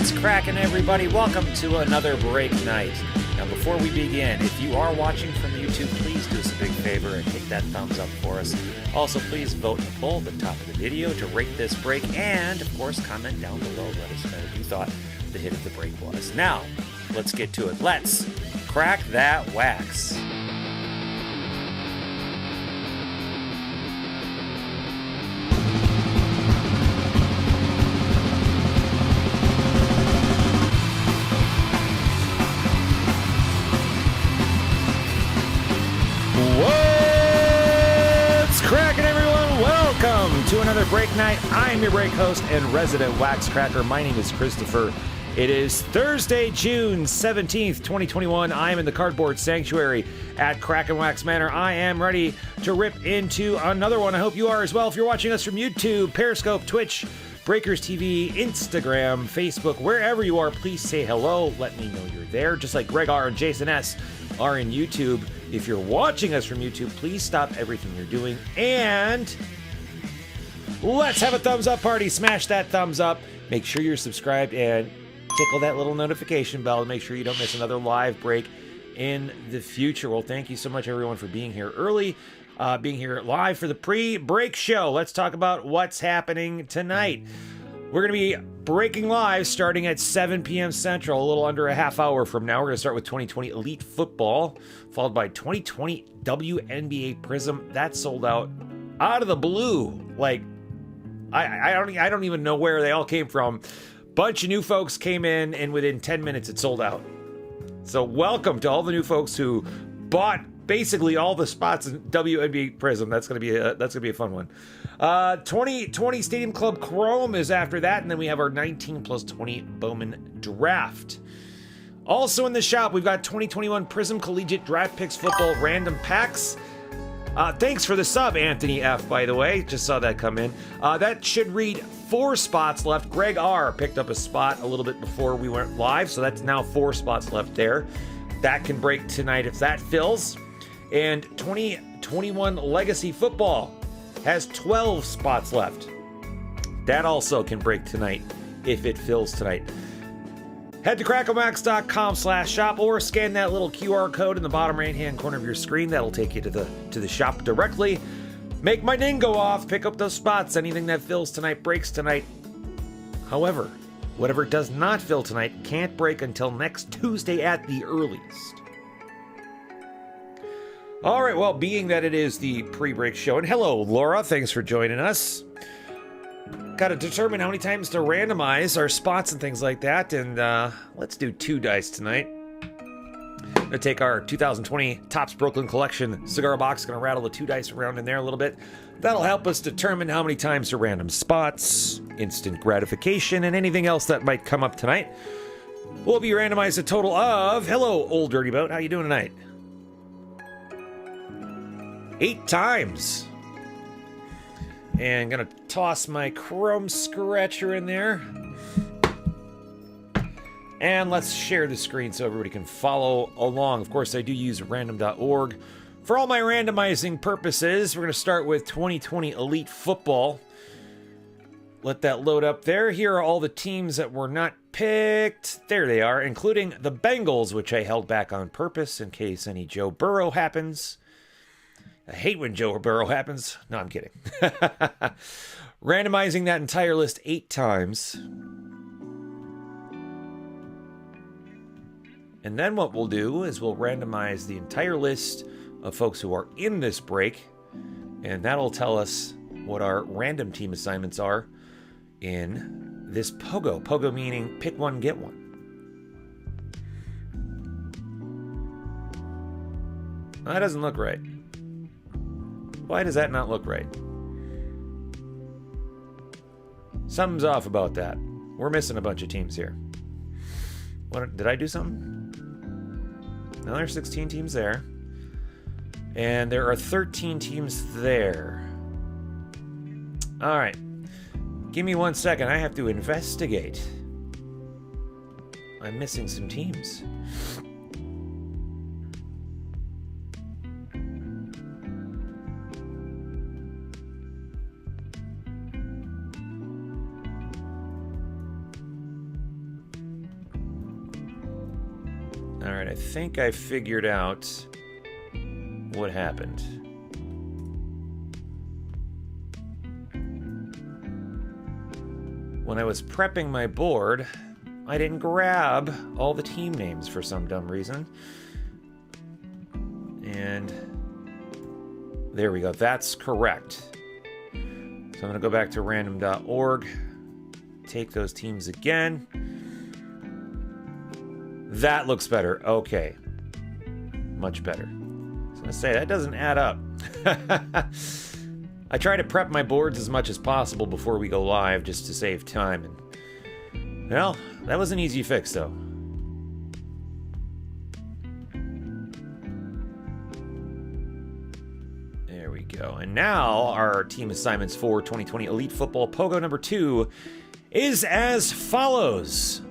What's cracking, everybody? Welcome to another break night. Now, before we begin, if you are watching from YouTube, please do us a big favor and hit that thumbs up for us. Also, please vote in the poll at the top of the video to rate this break, and, of course, comment down below. Let us know what you thought the hit of the break was. Now, let's get to it. Let's crack that wax. What's cracking, everyone? Welcome to another break night. I'm your break host and resident wax cracker. My name is Christopher. It is Thursday, June 17th, 2021. I am in the Cardboard Sanctuary at Crackin Wax Manor. I am ready to rip into another one. I hope you are as well. If you're watching us from YouTube, Periscope, Twitch, Breakers TV, Instagram, Facebook, wherever you are, please say hello. Let me know you're there. Just like Greg R and Jason S are in YouTube. If you're watching us from YouTube, please stop everything you're doing and let's have a thumbs up party. Smash that thumbs up. Make sure you're subscribed and tickle that little notification bell to make sure you don't miss another live break in the future. Well, thank you so much, everyone, for being here early, being here live for the pre-break show. Let's talk about what's happening tonight. We're going to be breaking live starting at 7 p.m. Central, a little under a half hour from now. We're going to start with 2020 Elite Football, followed by 2020 WNBA Prizm. That sold out of the blue. Like, I don't even know where they all came from. Bunch of new folks came in, and within 10 minutes, it sold out. So welcome to all the new folks who bought basically all the spots in WNBA Prizm. That's gonna be a fun one. 2020 Stadium Club Chrome is after that, and then we have our 19 plus 20 Bowman draft. Also in the shop, we've got 2021 Prizm Collegiate Draft Picks Football Random Packs. Thanks for the sub, Anthony F, by the way. Just saw that come in. That should read 4 spots left. Greg R picked up a spot a little bit before we went live, so that's now 4 spots left there. That can break tonight if that fills. And 2021 Legacy Football has 12 spots left. That also can break tonight if it fills tonight. Head to crackinwax.com/shop or scan that little QR code in the bottom right-hand corner of your screen. That'll take you to the shop directly. Make my ding go off. Pick up those spots. Anything that fills tonight breaks tonight. However, whatever does not fill tonight can't break until next Tuesday at the earliest. All right, well, being that it is the pre-break show, and hello, Laura, thanks for joining us. Got to determine how many times to randomize our spots and things like that, and let's do 2 dice tonight. I'm going to take our 2020 Topps Brooklyn Collection cigar box, going to rattle the 2 dice around in there a little bit. That'll help us determine how many times to random spots, instant gratification, and anything else that might come up tonight. We'll be randomized a total of, hello, Old Dirty Boat, how you doing tonight? 8 times. And gonna toss my Chrome Scratcher in there. And let's share the screen so everybody can follow along. Of course, I do use random.org for all my randomizing purposes. We're gonna start with 2020 Elite Football. Let that load up there. Here are all the teams that were not picked. There they are, including the Bengals, which I held back on purpose in case any Joe Burrow happens. I hate when Joe Burrow happens. No, I'm kidding. Randomizing that entire list 8 times. And then what we'll do is we'll randomize the entire list of folks who are in this break. And that'll tell us what our random team assignments are in this POGO. POGO meaning pick one, get one. That doesn't look right. Why does that not look right? Something's off about that. We're missing a bunch of teams here. What, did I do something? No, there's 16 teams there. And there are 13 teams there. All right. Give me 1 second. I have to investigate. I'm missing some teams. All right, I think I figured out what happened. When I was prepping my board, I didn't grab all the team names for some dumb reason. And there we go. That's correct. So I'm going to go back to random.org, take those teams again. That looks better. Okay. Much better. I was going to say, that doesn't add up. I try to prep my boards as much as possible before we go live just to save time. And, well, that was an easy fix, though. There we go. And now our team assignments for 2020 Elite Football POGO number 2 is as follows.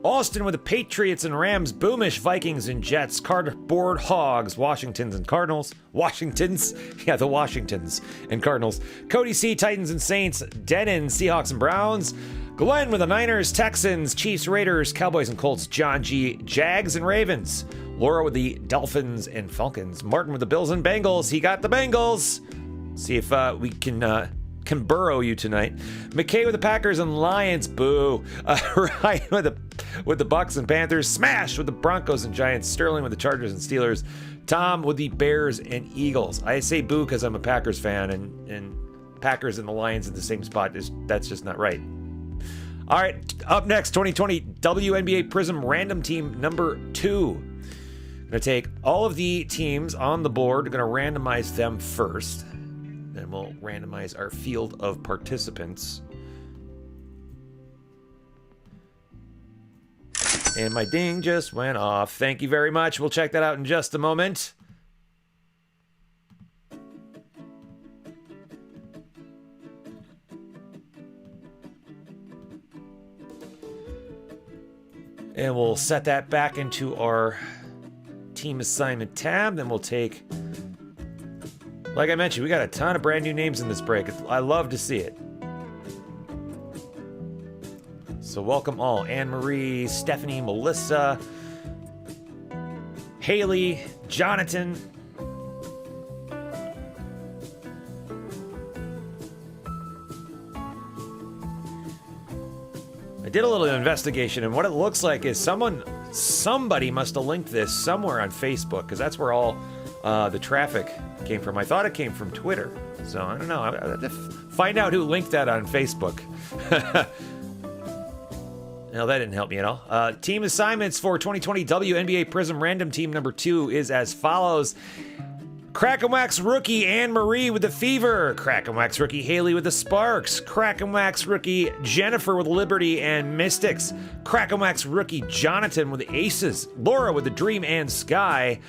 Austin with the Patriots and Rams, Boomish, Vikings and Jets, Cardboard Hogs, Washingtons and Cardinals. Washingtons? Yeah, the Washingtons and Cardinals. Cody C, Titans and Saints, Denon, Seahawks and Browns. Glenn with the Niners, Texans, Chiefs, Raiders, Cowboys and Colts, John G, Jags and Ravens. Laura with the Dolphins and Falcons. Martin with the Bills and Bengals. He got the Bengals. See if we can burrow you tonight. McKay with the Packers and Lions. Boo. Ryan with the Bucks and Panthers. Smash with the Broncos and Giants. Sterling with the Chargers and Steelers. Tom with the Bears and Eagles. I say boo because I'm a Packers fan, and Packers and the Lions in the same spot. That's just not right. All right, up next, 2020 WNBA Prizm random team number 2. I'm going to take all of the teams on the board. Going to randomize them first. Then we'll randomize our field of participants. And my ding just went off. Thank you very much. We'll check that out in just a moment. And we'll set that back into our team assignment tab. Then we'll take, like I mentioned, we got a ton of brand new names in this break. I love to see it. So welcome all. Anne-Marie, Stephanie, Melissa, Haley, Jonathan. I did a little investigation, and what it looks like is somebody must have linked this somewhere on Facebook, because that's where all the traffic came from. I thought it came from Twitter, so I don't know. I have to find out who linked that on Facebook. No, that didn't help me at all. Team assignments for 2020 WNBA Prizm random team number 2 is as follows. Crack and Wax rookie Anne-Marie with the Fever. Crack and Wax rookie Haley with the Sparks. Crack and Wax rookie Jennifer with Liberty and Mystics. Crack and Wax rookie Jonathan with the Aces. Laura with the Dream and Sky.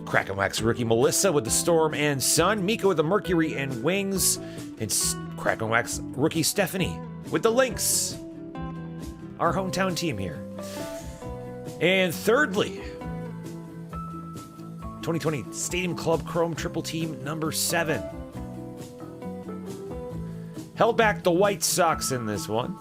Crack and Wax rookie Melissa with the Storm and Sun. Mika with the Mercury and Wings. And Crack and Wax rookie Stephanie with the Lynx. Our hometown team here. And thirdly, 2020 Stadium Club Chrome Triple Team number 7. Held back the White Sox in this one.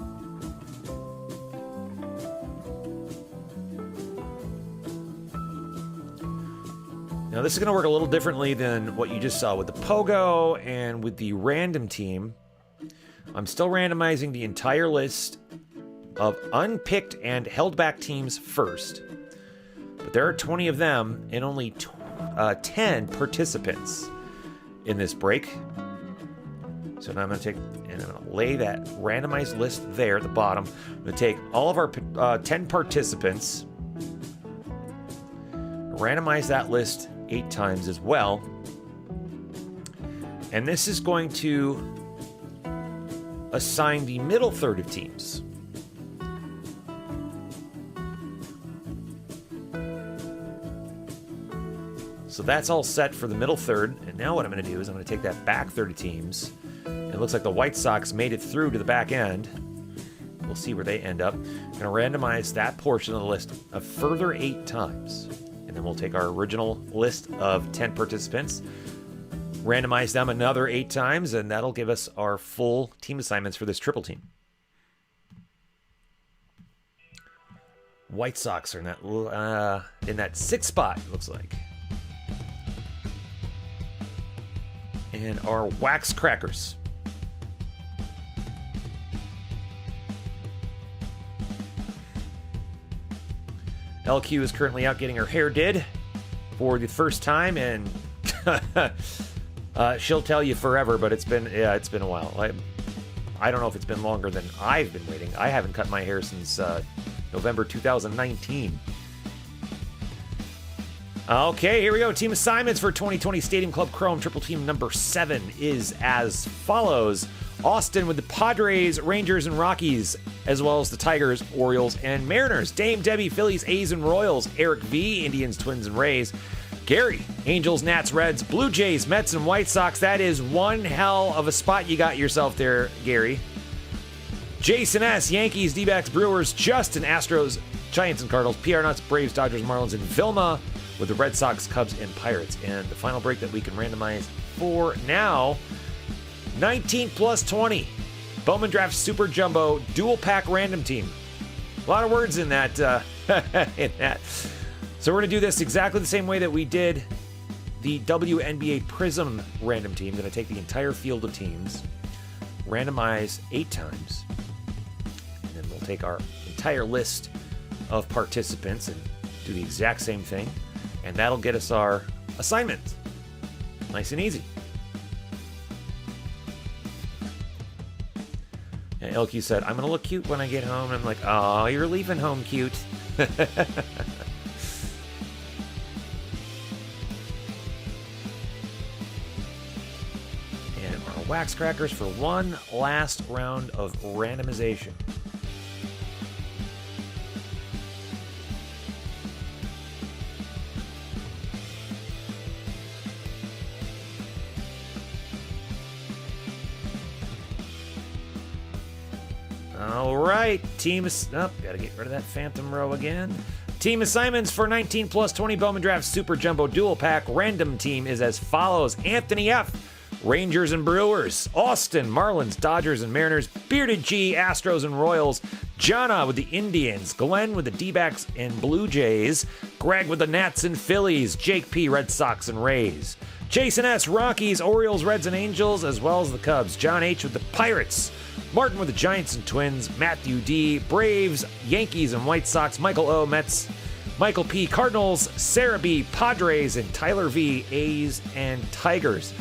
Now this is going to work a little differently than what you just saw with the POGO and with the random team. I'm still randomizing the entire list of unpicked and held back teams first. But there are 20 of them and only 10 participants in this break. So now I'm going to take and I'm going to lay that randomized list there at the bottom. I'm going to take all of our 10 participants, randomize that list 8 times as well. And this is going to assign the middle third of teams. So that's all set for the middle third. And now what I'm going to do is I'm going to take that back third of teams. It looks like the White Sox made it through to the back end. We'll see where they end up. I'm going to randomize that portion of the list a further 8 times. And then we'll take our original list of 10 participants, randomize them another 8 times, and that'll give us our full team assignments for this triple team. White Sox are in that 6th spot, it looks like. And our Wax Crackers. LQ is currently out getting her hair did for the first time, and she'll tell you forever, but it's been a while. I don't know if it's been longer than I've been waiting. I haven't cut my hair since November 2019. Okay, here we go. Team assignments for 2020 Stadium Club Chrome. Triple team number 7 is as follows. Austin with the Padres, Rangers, and Rockies, as well as the Tigers, Orioles, and Mariners. Dame Debbie, Phillies, A's, and Royals. Eric V, Indians, Twins, and Rays. Gary, Angels, Nats, Reds, Blue Jays, Mets, and White Sox. That is one hell of a spot you got yourself there, Gary. Jason S, Yankees, D-backs, Brewers. Justin, Astros, Giants, and Cardinals. PR Nuts, Braves, Dodgers, Marlins, and Vilma with the Red Sox, Cubs, and Pirates. And the final break that we can randomize for now, 19 plus 20. Bowman Draft Super Jumbo Dual Pack Random Team. A lot of words in that. So we're going to do this exactly the same way that we did the WNBA Prizm Random Team. Going to take the entire field of teams, randomize 8 times, and then we'll take our entire list of participants and do the exact same thing. And that'll get us our assignment. Nice and easy. And LQ said, I'm going to look cute when I get home. And I'm like, oh, you're leaving home cute. And our Wax Crackers for one last round of randomization. All right, gotta get rid of that phantom row again. Team assignments for 19 plus 20 Bowman Draft Super Jumbo Dual Pack Random Team is as follows. Anthony F, Rangers and Brewers. Austin, Marlins, Dodgers, and Mariners. Bearded G, Astros and Royals. Jana with the Indians. Glenn with the D-backs and Blue Jays. Greg with the Nats and Phillies. Jake P, Red Sox and Rays. Jason S, Rockies, Orioles, Reds, and Angels, as well as the Cubs. John H with the Pirates. Martin with the Giants and Twins. Matthew D, Braves, Yankees, and White Sox. Michael O, Mets. Michael P, Cardinals. Sarah B, Padres, and Tyler V, A's and Tigers.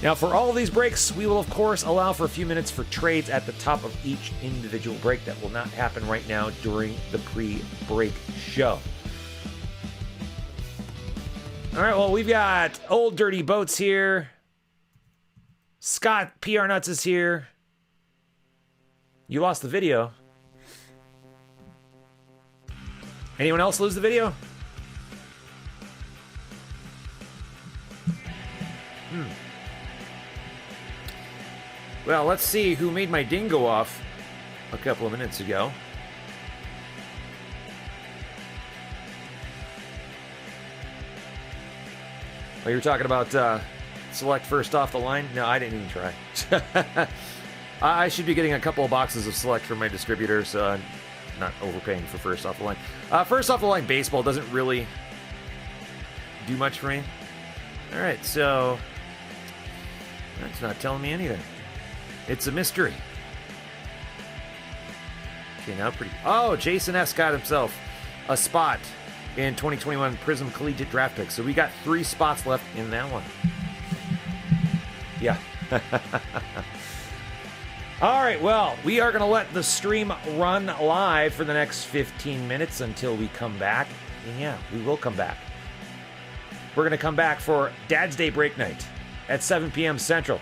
Now, for all of these breaks, we will, of course, allow for a few minutes for trades at the top of each individual break. That will not happen right now during the pre-break show. All right, well, we've got Old Dirty Boats here. Scott PR Nuts is here. You lost the video. Anyone else lose the video? Well, let's see who made my ding go off a couple of minutes ago. Oh, you were talking about select first off the line? No, I didn't even try. I should be getting a couple of boxes of select from my distributor, so I'm not overpaying for first off the line. First off the line baseball doesn't really do much for me. All right, so that's not telling me anything. It's a mystery. Okay, now pretty... Oh, Jason S. got himself a spot in 2021 Prizm Collegiate Draft Pick. So we got 3 spots left in that one. Yeah. All right, well, we are going to let the stream run live for the next 15 minutes until we come back. And yeah, we will come back. We're going to come back for Dad's Day Break Night at 7 p.m. Central.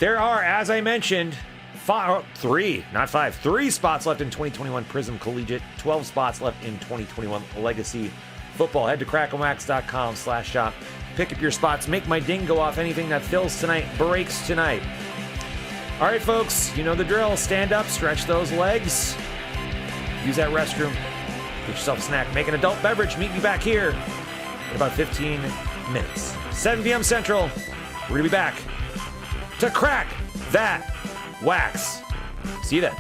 There are, as I mentioned, 3 spots left in 2021 Prizm Collegiate, 12 spots left in 2021 Legacy Football. Head to crackinwax.com/shop. Pick up your spots. Make my ding go off. Anything that fills tonight breaks tonight. All right, folks, you know the drill. Stand up, stretch those legs. Use that restroom. Get yourself a snack. Make an adult beverage. Meet me back here in about 15 minutes. 7 p.m. Central. We're going to be back to crack that wax. See you then.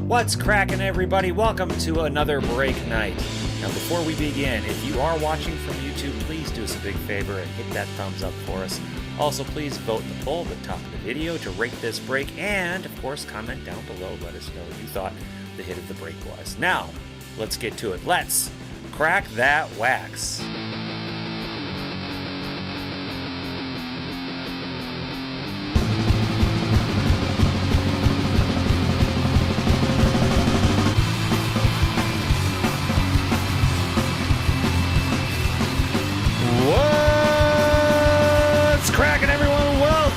What's cracking, everybody? Welcome to another break night. Now, before we begin, if you are watching from YouTube, please do us a big favor and hit that thumbs up for us. Also, please vote in the poll at the top of the video to rate this break, and, of course, comment down below. Let us know what you thought the hit of the break was. Now, let's get to it. Let's crack that wax.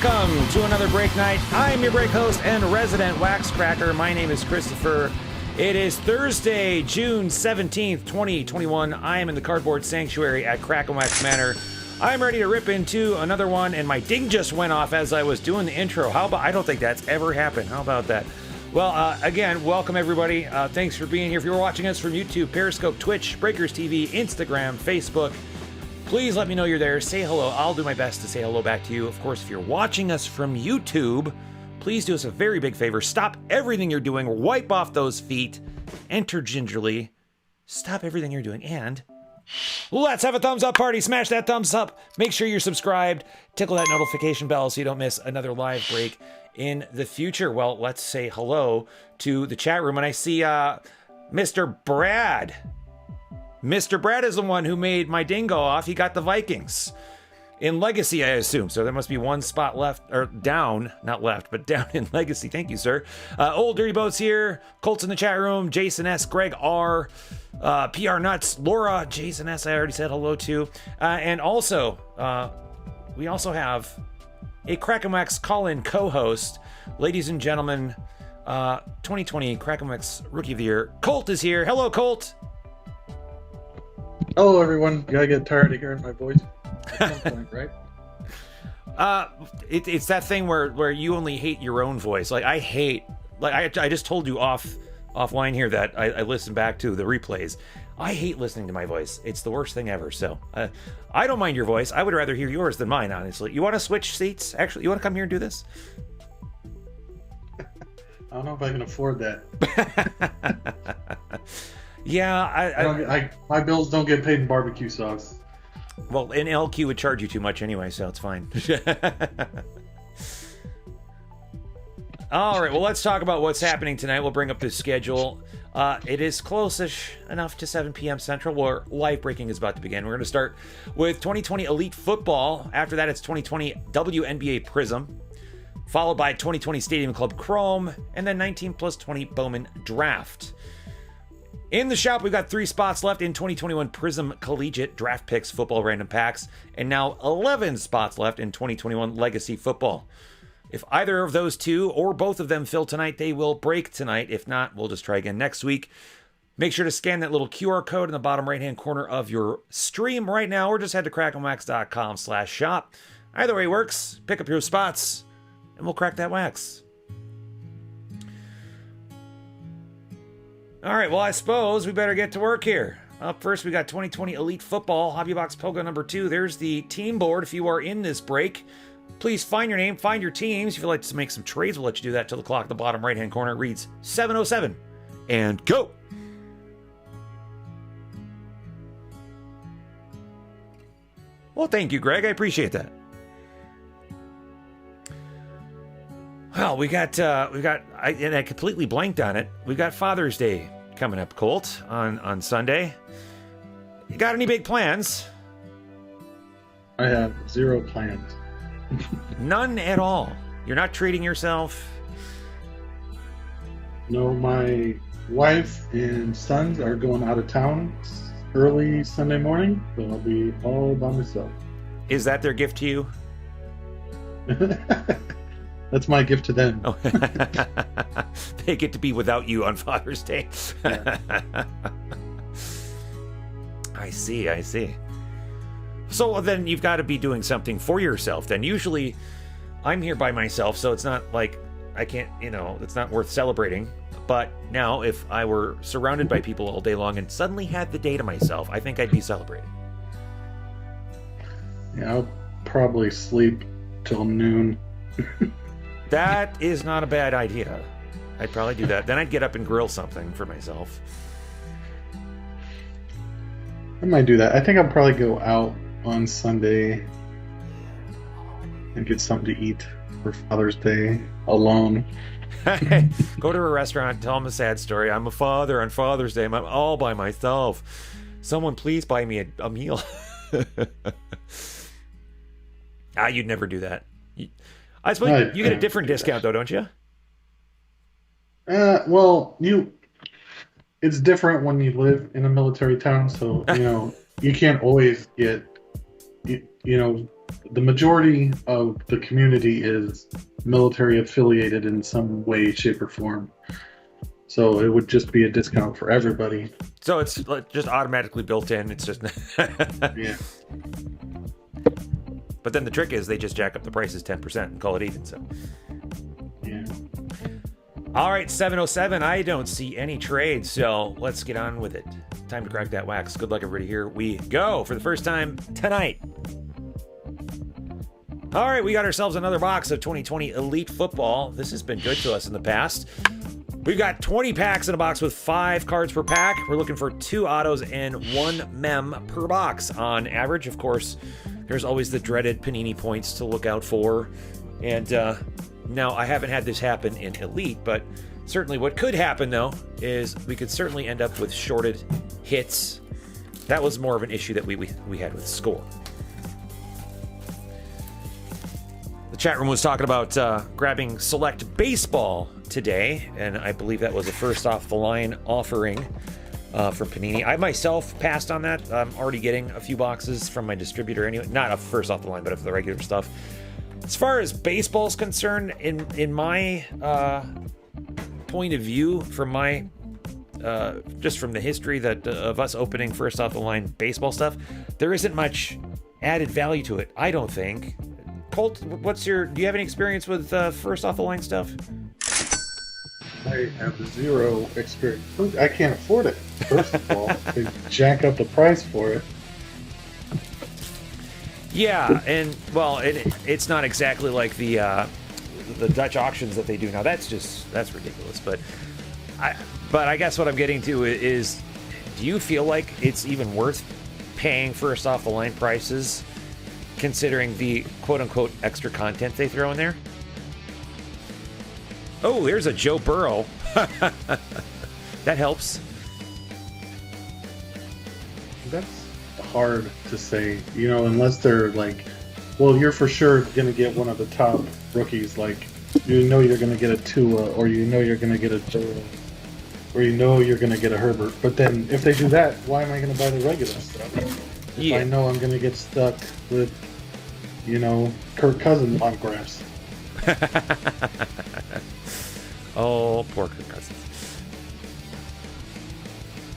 Welcome to another break night. I'm your break host and resident wax cracker. My name is Christopher. It is Thursday, June 17th, 2021. I am in the cardboard sanctuary at Crackin Wax Manor. I'm ready to rip into another one, and my ding just went off as I was doing the intro. How about, I don't think that's ever happened. How about that? Well, again, welcome everybody. Thanks for being here. If you're watching us from YouTube, Periscope, Twitch, Breakers TV, Instagram, Facebook, please let me know you're there. Say hello. I'll do my best to say hello back to you. Of course, if you're watching us from YouTube, please do us a very big favor. Stop everything you're doing. Wipe off those feet. Enter gingerly. Stop everything you're doing. And let's have a thumbs up party. Smash that thumbs up. Make sure you're subscribed. Tickle that notification bell so you don't miss another live break in the future. Well, let's say hello to the chat room. And I see Mr. Brad. Mr. Brad is the one who made my dingo off. He got the Vikings in Legacy, I assume. So there must be one spot left, or down, not left, but down in Legacy. Thank you, sir. Old Dirty Boats here. Colt's in the chat room. Jason S. Greg R. PR Nuts. Laura. Jason S. I already said hello to. And also, we also have a Crackin Wax call-in co-host. Ladies and gentlemen, 2020 Crackin Wax Rookie of the Year. Colt is here. Hello, Colt. Hello, everyone. You gotta get tired of hearing my voice at some point, right? It's that thing where you only hate your own voice. Like I hate, like I just told you offline here that I listen back to the replays. I hate listening to my voice. It's the worst thing ever. So I don't mind your voice. I would rather hear yours than mine, honestly. You want to switch seats? Actually, you want to come here and do this? I don't know if I can afford that. Yeah, my bills don't get paid in barbecue sauce. Well, an LQ would charge you too much anyway, so it's fine. All right, well, let's talk about what's happening tonight. We'll bring up the schedule. It is close-ish enough to 7 p.m. Central, where live breaking is about to begin. We're going to start with 2020 Elite Football. After that, it's 2020 WNBA Prizm, followed by 2020 Stadium Club Chrome, and then 19 plus 20 Bowman Draft. In the shop, we've got 3 spots left in 2021 Prizm Collegiate Draft Picks Football Random Packs, and now 11 spots left in 2021 Legacy Football. If either of those two or both of them fill tonight, they will break tonight. If not, we'll just try again next week. Make sure to scan that little QR code in the bottom right-hand corner of your stream right now, or just head to crackinwax.com/shop. Either way works. Pick up your spots, and we'll crack that wax. All right, well, I suppose we better get to work here. Up first, we got 2020 Elite Football, Hobby Box Pogo number 2. There's the team board. If you are in this break, please find your name, find your teams. If you'd like to make some trades, we'll let you do that till the clock at the bottom right-hand corner reads 7:07. And go! Well, thank you, Greg. I appreciate that. Well, I completely blanked on it. We've got Father's Day coming up, Colt, on Sunday. You got any big plans? I have 0 plans. None at all. You're not treating yourself? No, my wife and sons are going out of town early Sunday morning, so I'll be all by myself. Is that their gift to you? That's my gift to them. Oh. They get to be without you on Father's Day. Yeah. I see. So then you've got to be doing something for yourself. Then usually I'm here by myself, so it's not like I can't, it's not worth celebrating. But now if I were surrounded by people all day long and suddenly had the day to myself, I think I'd be celebrating. Yeah, I'll probably sleep till noon. That is not a bad idea. I'd probably do that. Then I'd get up and grill something for myself. I might do that. I think I'll probably go out on Sunday and get something to eat for Father's Day alone. Go to a restaurant, tell them a sad story. I'm a father on Father's Day. I'm all by myself. Someone please buy me a meal. You'd never do that. I suppose you get a different discount, though, don't you? Well, it's different when you live in a military town, so, you can't always get, the majority of the community is military affiliated in some way, shape, or form. So it would just be a discount for everybody. So it's just automatically built in. It's just... Yeah. But then the trick is they just jack up the prices 10% and call it even, so... Yeah. All right, 7:07. I don't see any trades, so let's get on with it. Time to crack that wax. Good luck, everybody. Here we go for the first time tonight. All right, we got ourselves another box of 2020 Elite Football. This has been good to us in the past. We've got 20 packs in a box with 5 cards per pack. We're looking for 2 autos and 1 mem per box on average. Of course, there's always the dreaded Panini points to look out for. And now, I haven't had this happen in Elite, but certainly what could happen, though, is we could certainly end up with shorted hits. That was more of an issue that we had with Score. The chat room was talking about grabbing Select Baseball today, and I believe that was a first-off-the-line offering from Panini. I myself passed on that. I'm already getting a few boxes from my distributor anyway. Not a first-off-the-line, but of the regular stuff. As far as baseball's concerned, in my point of view, from my just from the history of us opening first-off-the-line baseball stuff, there isn't much added value to it, I don't think. Colt, do you have any experience with first off the line stuff? I have 0 experience. I can't afford it. First of all, they jack up the price for it. Yeah, and well, it's not exactly like the Dutch auctions that they do now. That's ridiculous. But I guess what I'm getting to is, do you feel like it's even worth paying first off the line prices, considering the quote-unquote extra content they throw in there? Oh, there's a Joe Burrow. That helps. That's hard to say, unless they're like, well, you're for sure going to get one of the top rookies, like, you're going to get a Tua, or you're going to get a Joe, or you're going to get a Herbert. But then, if they do that, why am I going to buy the regular stuff? If I know I'm going to get stuck with, Kirk Cousins autographs. Oh, poor Kirk Cousins.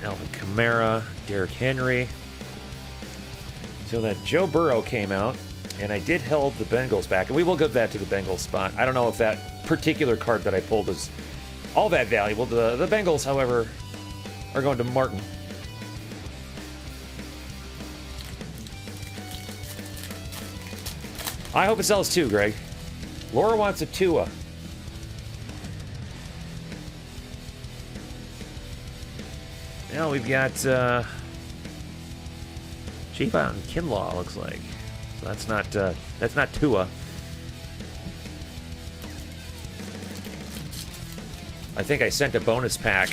Alvin Kamara, Derrick Henry. So that Joe Burrow came out, and I did hold the Bengals back, and we will get that to the Bengals spot. I don't know if that particular card that I pulled is all that valuable. The Bengals, however, are going to Martin. I hope it sells too, Greg. Laura wants a Tua. Now we've got Chief out in Kinlaw, looks like. So that's not Tua. I think I sent a bonus pack,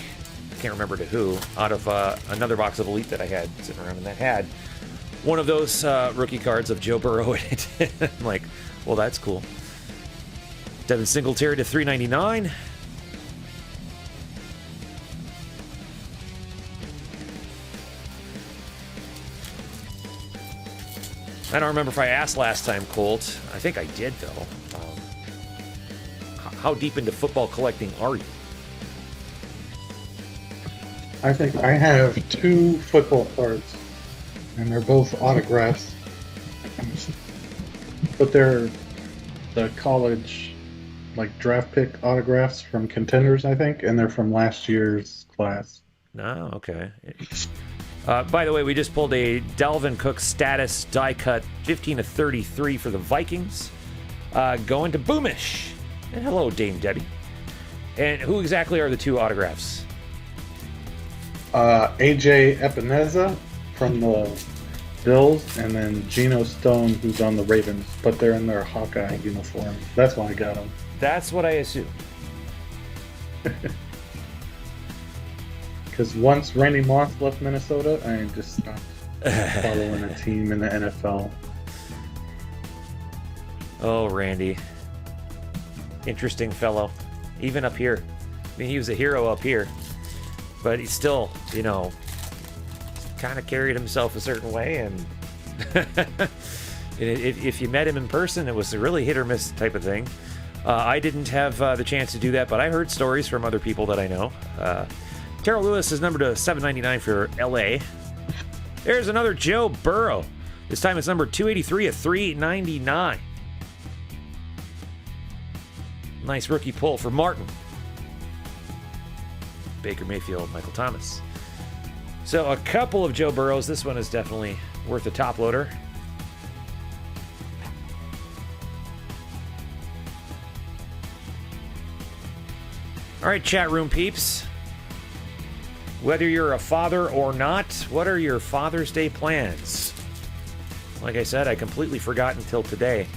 I can't remember to who, out of another box of Elite that I had sitting around, and that had one of those rookie cards of Joe Burrow in it. I'm like, well, that's cool. Devin Singletary to $3.99. I don't remember if I asked last time, Colt. I think I did, though. How deep into football collecting are you? I think I have 2 football cards, and they're both autographs. But they're the college, draft pick autographs from Contenders, I think, and they're from last year's class. Oh, okay. By the way, we just pulled a Dalvin Cook status die cut 15/33 for the Vikings. Going to Boomish. And hello, Dame Debbie. And who exactly are the two autographs? AJ Epineza from the Bills, and then Geno Stone, who's on the Ravens, but they're in their Hawkeye uniform. That's why I got them. That's what I assume. Because once Randy Moss left Minnesota, I just stopped following a team in the NFL. Oh, Randy. Interesting fellow. Even up here. I mean, he was a hero up here. But he still, kind of carried himself a certain way. And if you met him in person, it was a really hit or miss type of thing. I didn't have the chance to do that, but I heard stories from other people that I know. Terrell Lewis is numbered to $7.99 for LA. There's another Joe Burrow. This time it's number 283 at $3.99. Nice rookie pull for Martin. Baker Mayfield, Michael Thomas. So a couple of Joe Burrows. This one is definitely worth a top loader. All right, chat room peeps. Whether you're a father or not, what are your Father's Day plans? Like I said, I completely forgot until today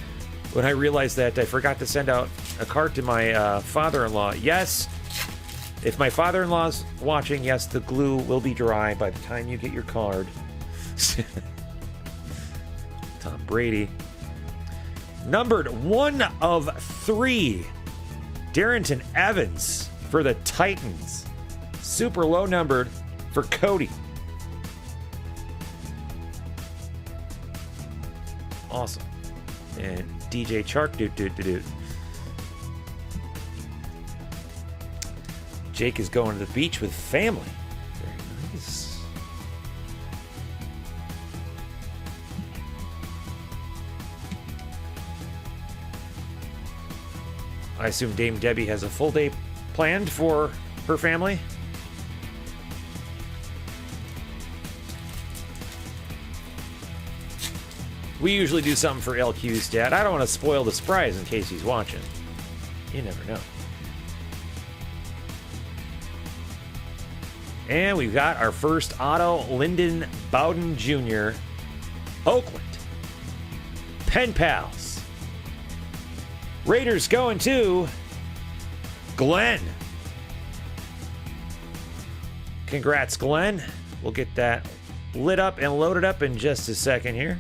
when I realized that I forgot to send out a card to my father-in-law. Yes, if my father-in-law's watching, yes, the glue will be dry by the time you get your card. Tom Brady. Numbered 1 of 3. Darrington Evans for the Titans. Super low numbered for Cody. Awesome. And DJ Chark, doot. Jake is going to the beach with family. Very nice. I assume Dame Debbie has a full day planned for her family. We usually do something for LQ's dad. I don't want to spoil the surprise in case he's watching. You never know. And we've got our first auto, Lyndon Bowden Jr., Oakland. Pen Pals. Raiders going to Glenn. Congrats, Glenn. We'll get that lit up and loaded up in just a second here.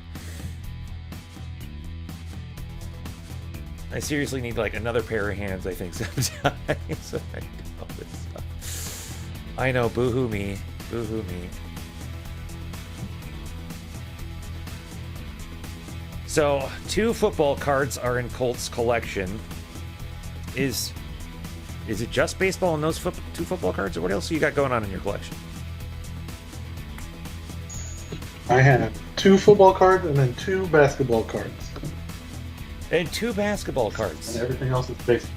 I seriously need like another pair of hands, I think, sometimes. I know, boo-hoo me. Boo-hoo me. So, 2 football cards are in Colt's collection. Is it just baseball and those 2 football cards, or what else you got going on in your collection? I have 2 football cards and then 2 basketball cards. And 2 basketball cards. And everything else is baseball.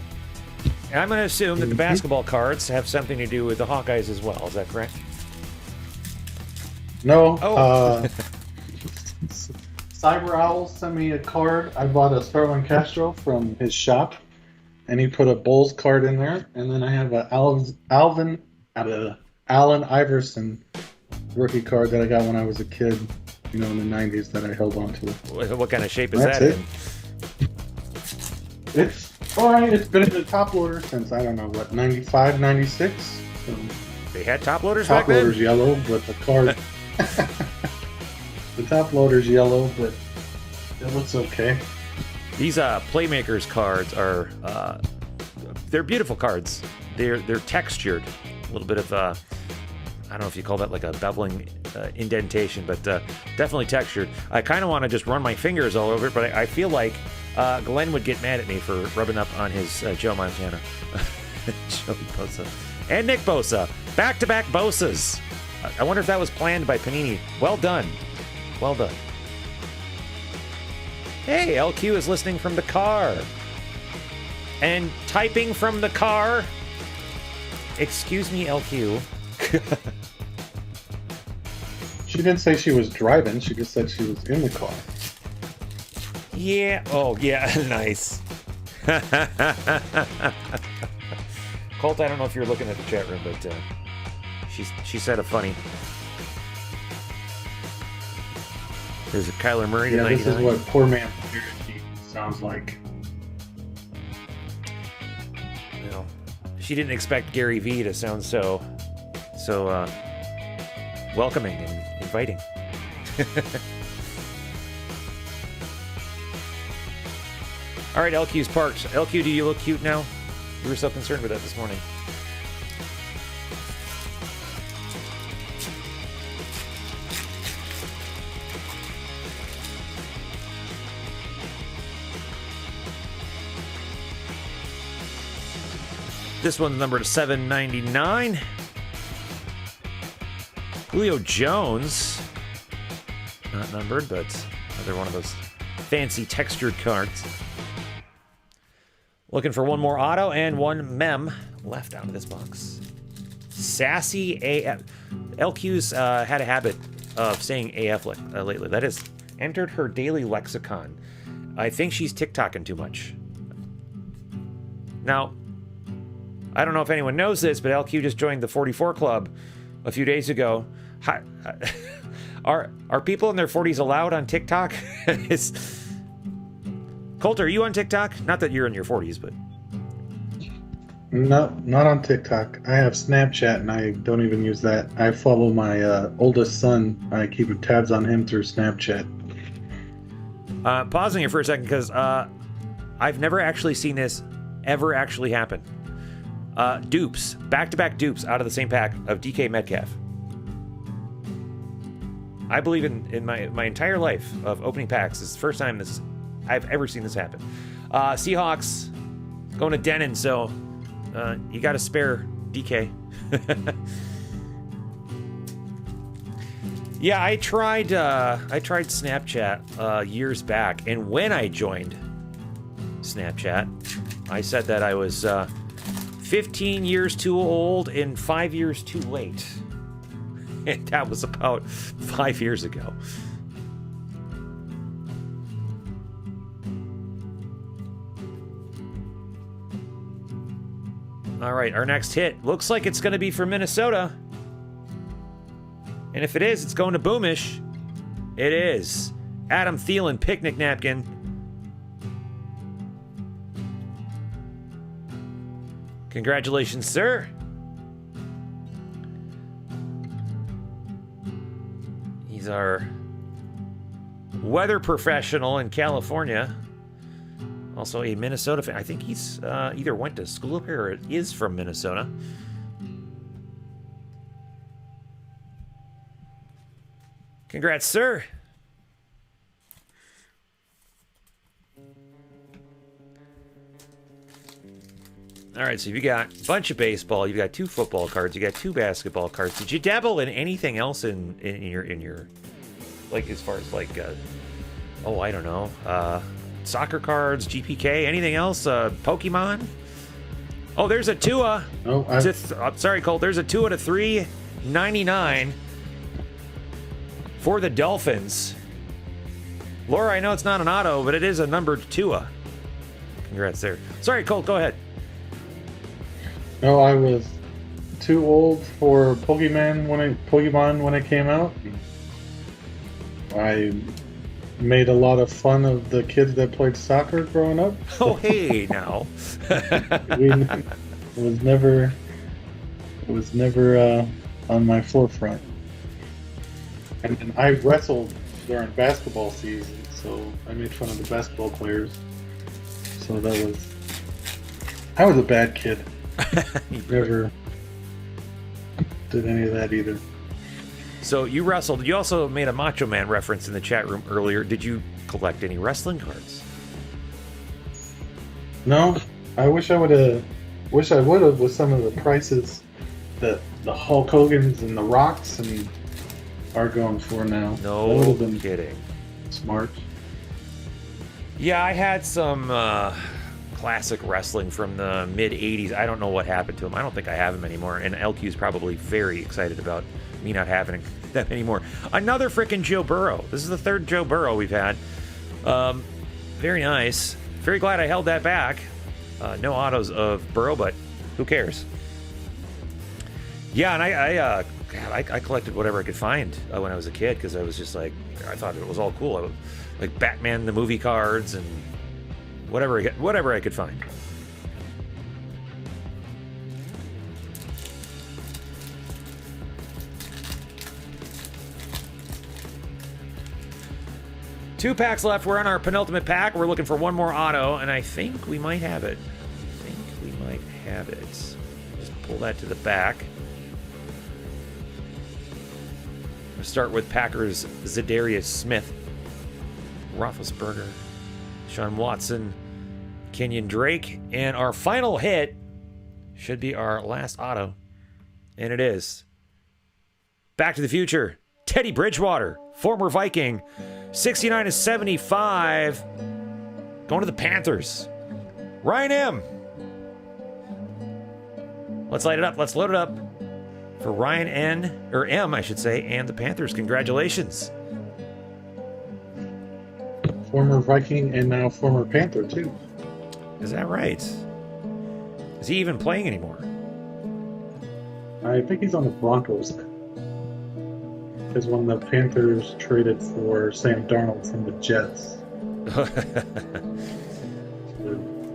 And I'm going to assume that the basketball cards have something to do with the Hawkeyes as well. Is that correct? No. Oh. Cyber Owl sent me a card. I bought a Starlin Castro from his shop, and he put a Bulls card in there. And then I have a Allen Iverson rookie card that I got when I was a kid, in the 90s that I held on to. What kind of shape is that in? It's all right. It's been in the top loader since, 95, 96. So they had top loaders back then? Top loader's yellow, but the card... The top loader's yellow, but it looks okay. These Playmakers cards are... they're beautiful cards. They're textured. A little bit of... I don't know if you call that like a beveling indentation, but definitely textured. I kind of want to just run my fingers all over it, but I feel like Glenn would get mad at me for rubbing up on his Joe Montana. Joey Bosa. And Nick Bosa. Back-to-back Bosas. I wonder if that was planned by Panini. Well done. Well done. Hey, LQ is listening from the car. And typing from the car. Excuse me, LQ. She didn't say she was driving. She just said she was in the car. Yeah. Oh, yeah. Nice. Colt, I don't know if you're looking at the chat room, but she said a funny. There's a Kyler Murray to 99. This is what poor man's Guarantee sounds like. You know, she didn't expect Gary V to sound so welcoming and inviting. All right, LQ's parked. LQ, do you look cute now? You were so concerned with that this morning. This one's numbered 799. Julio Jones. Not numbered, but another one of those fancy textured cards. Looking for one more auto and one mem left out of this box. Sassy AF. LQ's had a habit of saying AF lately. That has entered her daily lexicon. I think she's TikToking too much. Now, I don't know if anyone knows this, but LQ just joined the 44 Club a few days ago. Are people in their 40s allowed on TikTok? Colt, are you on TikTok? Not that you're in your 40s, but... No, not on TikTok. I have Snapchat, and I don't even use that. I follow my oldest son. I keep tabs on him through Snapchat. Pausing here for a second, because I've never actually seen this ever actually happen. Dupes. Back-to-back dupes out of the same pack of DK Metcalf. I believe in my entire life of opening packs, this is the first time I've ever seen this happen. Seahawks going to Denon, so you got to spare DK. Yeah, I tried Snapchat years back, and when I joined Snapchat, I said that I was 15 years too old and 5 years too late. And that was about 5 years ago. All right, our next hit looks like it's going to be from Minnesota. And if it is, it's going to Boomish. It is. Adam Thielen, picnic napkin. Congratulations, sir. He's our weather professional in California. Also a Minnesota fan. I think he's either went to school up here or is from Minnesota. Congrats, sir. All right, so you got a bunch of baseball, you got 2 football cards, you got 2 basketball cards. Did you dabble in anything else in your like as far as like oh, I don't know, soccer cards, GPK, anything else? Pokemon? Oh, there's a Tua. Oh, I'm sorry, Colt. There's a Tua to 399 for the Dolphins. Laura, I know it's not an auto, but it is a numbered Tua. Congrats there. Sorry, Colt. Go ahead. No, I was too old for Pokemon when it came out. I made a lot of fun of the kids that played soccer growing up. Oh, hey, now. It was never on my forefront. And I wrestled during basketball season, so I made fun of the basketball players. So I was a bad kid. Never did any of that either. So you wrestled. You also made a Macho Man reference in the chat room earlier. Did you collect any wrestling cards? No, I wish I would have with some of the prices that the Hulk Hogan's and the Rocks and are going for now. No kidding. Smart. Yeah, I had some classic wrestling from the mid 80s. I don't know what happened to him. I don't think I have him anymore. And LQ's probably very excited about me not having them anymore. Another freaking Joe Burrow. This is the 3rd Joe Burrow we've had. Very nice. Very glad I held that back. No autos of Burrow, but Who cares? Yeah, and I collected whatever I could find when I was a kid because I was just like, I thought it was all cool. Like Batman the movie cards and whatever I could find. Two packs left. We're on our penultimate pack. We're looking for one more auto, and I think we might have it. Just pull that to the back. We'll start with Packers' Zadarius Smith, Roethlisberger, Sean Watson, Kenyon Drake, and our final hit should be our last auto, and it is Back to the Future, Teddy Bridgewater, former Viking, 69/75, going to the Panthers. Ryan M. Let's light it up. Let's load it up for Ryan M, I should say, and the Panthers. Congratulations. Former Viking and now former Panther, too. Is that right? Is he even playing anymore? I think he's on the Broncos. Because when the Panthers traded for Sam Darnold from the Jets.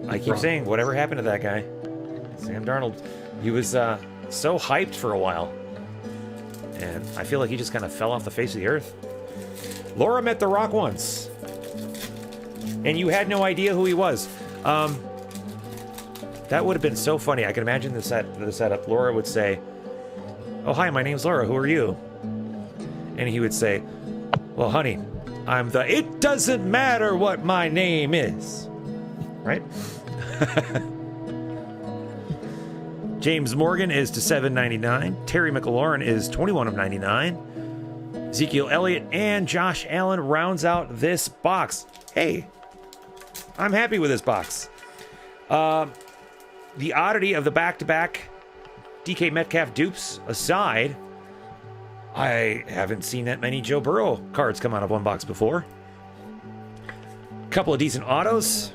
I keep saying, whatever happened to that guy? Sam Darnold. He was so hyped for a while. And I feel like he just kind of fell off the face of the earth. Laura met The Rock once. And you had no idea who he was. That would have been so funny. I can imagine the setup. Laura would say, "Oh, hi, my name's Laura. Who are you?" And he would say, "Well, honey, I'm the it doesn't matter what my name is." Right? James Morgan is to $7.99. Terry McLaurin is 21/99. Ezekiel Elliott and Josh Allen rounds out this box. Hey, I'm happy with this box. The oddity of the back-to-back DK Metcalf dupes aside, I haven't seen that many Joe Burrow cards come out of one box before. Couple of decent autos.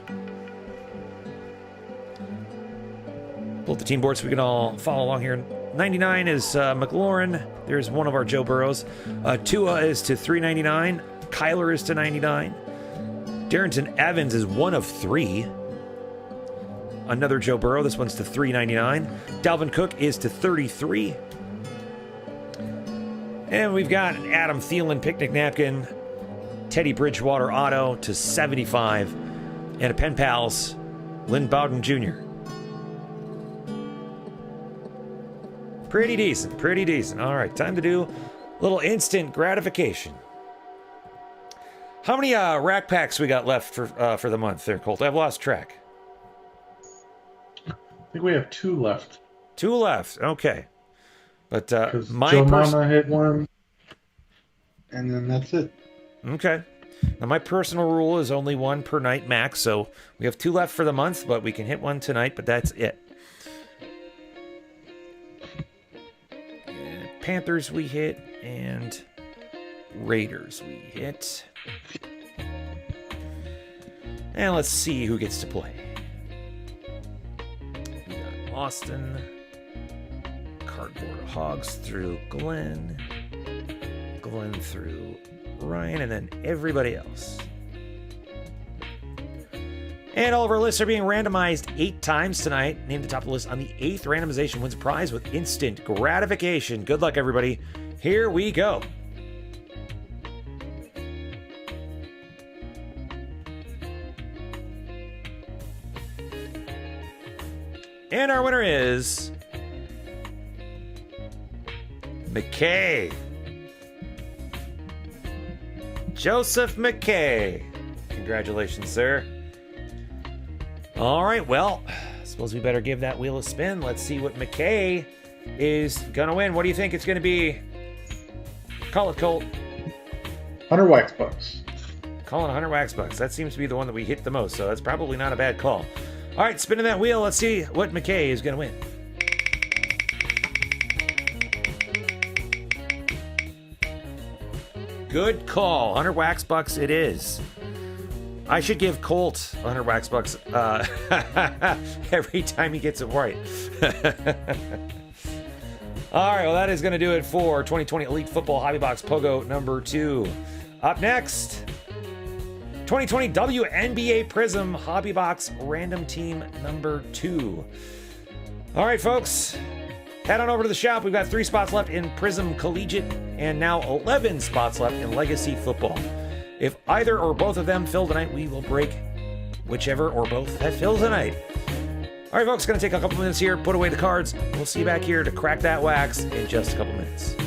Pull up the team board so we can all follow along here. 99 is McLaurin. There's one of our Joe Burrows. Tua is to $3.99. Kyler is to $99. Darrington Evans is one of three. Another Joe Burrow. This one's to $3.99. Dalvin Cook is to $33. And we've got an Adam Thielen picnic napkin. Teddy Bridgewater auto to $75. And a Pen Pals Lynn Bowden Jr. Pretty decent. All right, time to do a little instant gratification. How many rack packs we got left for the month there, Colt? I've lost track. I think we have 2 left. 2 left, okay. But my Joe Mama hit one, and then that's it. Okay. Now my personal rule is only 1 per night max, so we have 2 left for the month, but we can hit 1 tonight, but that's it. Panthers we hit, and Raiders we hit. And let's see who gets to play. We got Austin. Cardboard Hogs through Glenn. Glenn through Ryan, and then everybody else. And all of our lists are being randomized 8 times tonight. Name the top of the list on the 8th randomization wins a prize with instant gratification. Good luck, everybody. Here we go. And our winner is McKay. Joseph McKay. Congratulations, sir. All right, well, I suppose we better give that wheel a spin. Let's see what McKay is going to win. What do you think it's going to be? Call it, Colt. 100 wax bucks. Calling 100 wax bucks. That seems to be the one that we hit the most, so that's probably not a bad call. All right, spinning that wheel. Let's see what McKay is going to win. Good call. 100 wax bucks it is. I should give Colt 100 wax bucks every time he gets it right. All right, well, that is going to do it for 2020 Elite Football Hobby Box Pogo number 2. Up next, 2020 WNBA Prizm Hobby Box Random Team number 2. All right, folks, head on over to the shop. We've got 3 spots left in Prizm Collegiate and now 11 spots left in Legacy Football. If either or both of them fill tonight, we will break whichever or both that fill tonight. All right, folks, going to take a couple minutes here, put away the cards. We'll see you back here to crack that wax in just a couple minutes.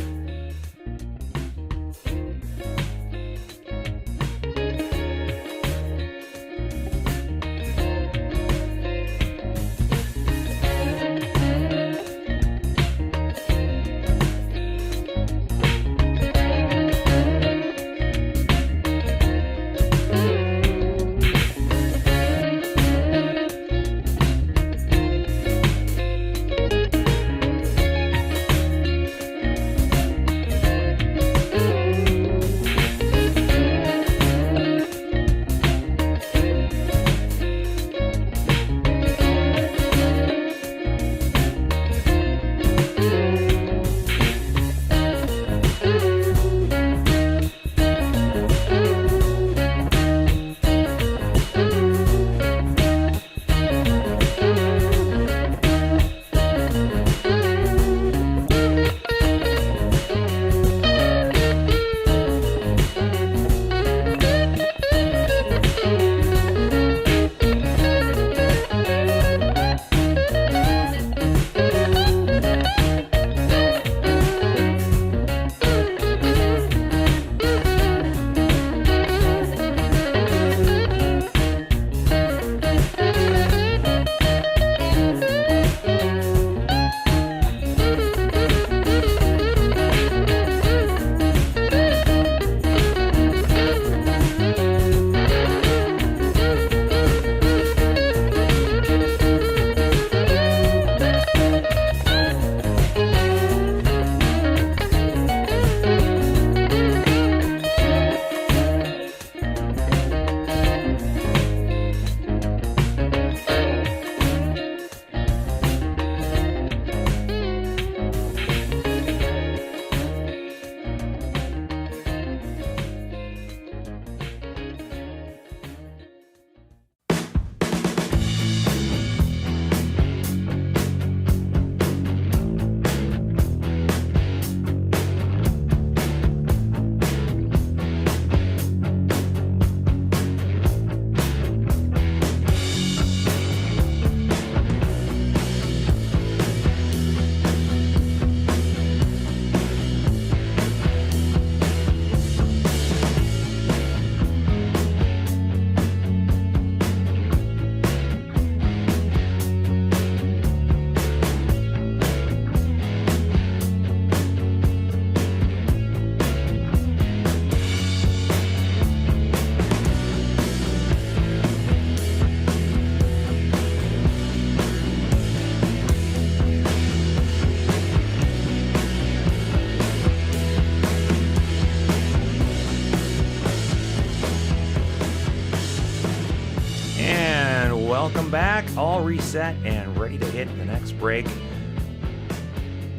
Welcome back, all reset and ready to hit the next break.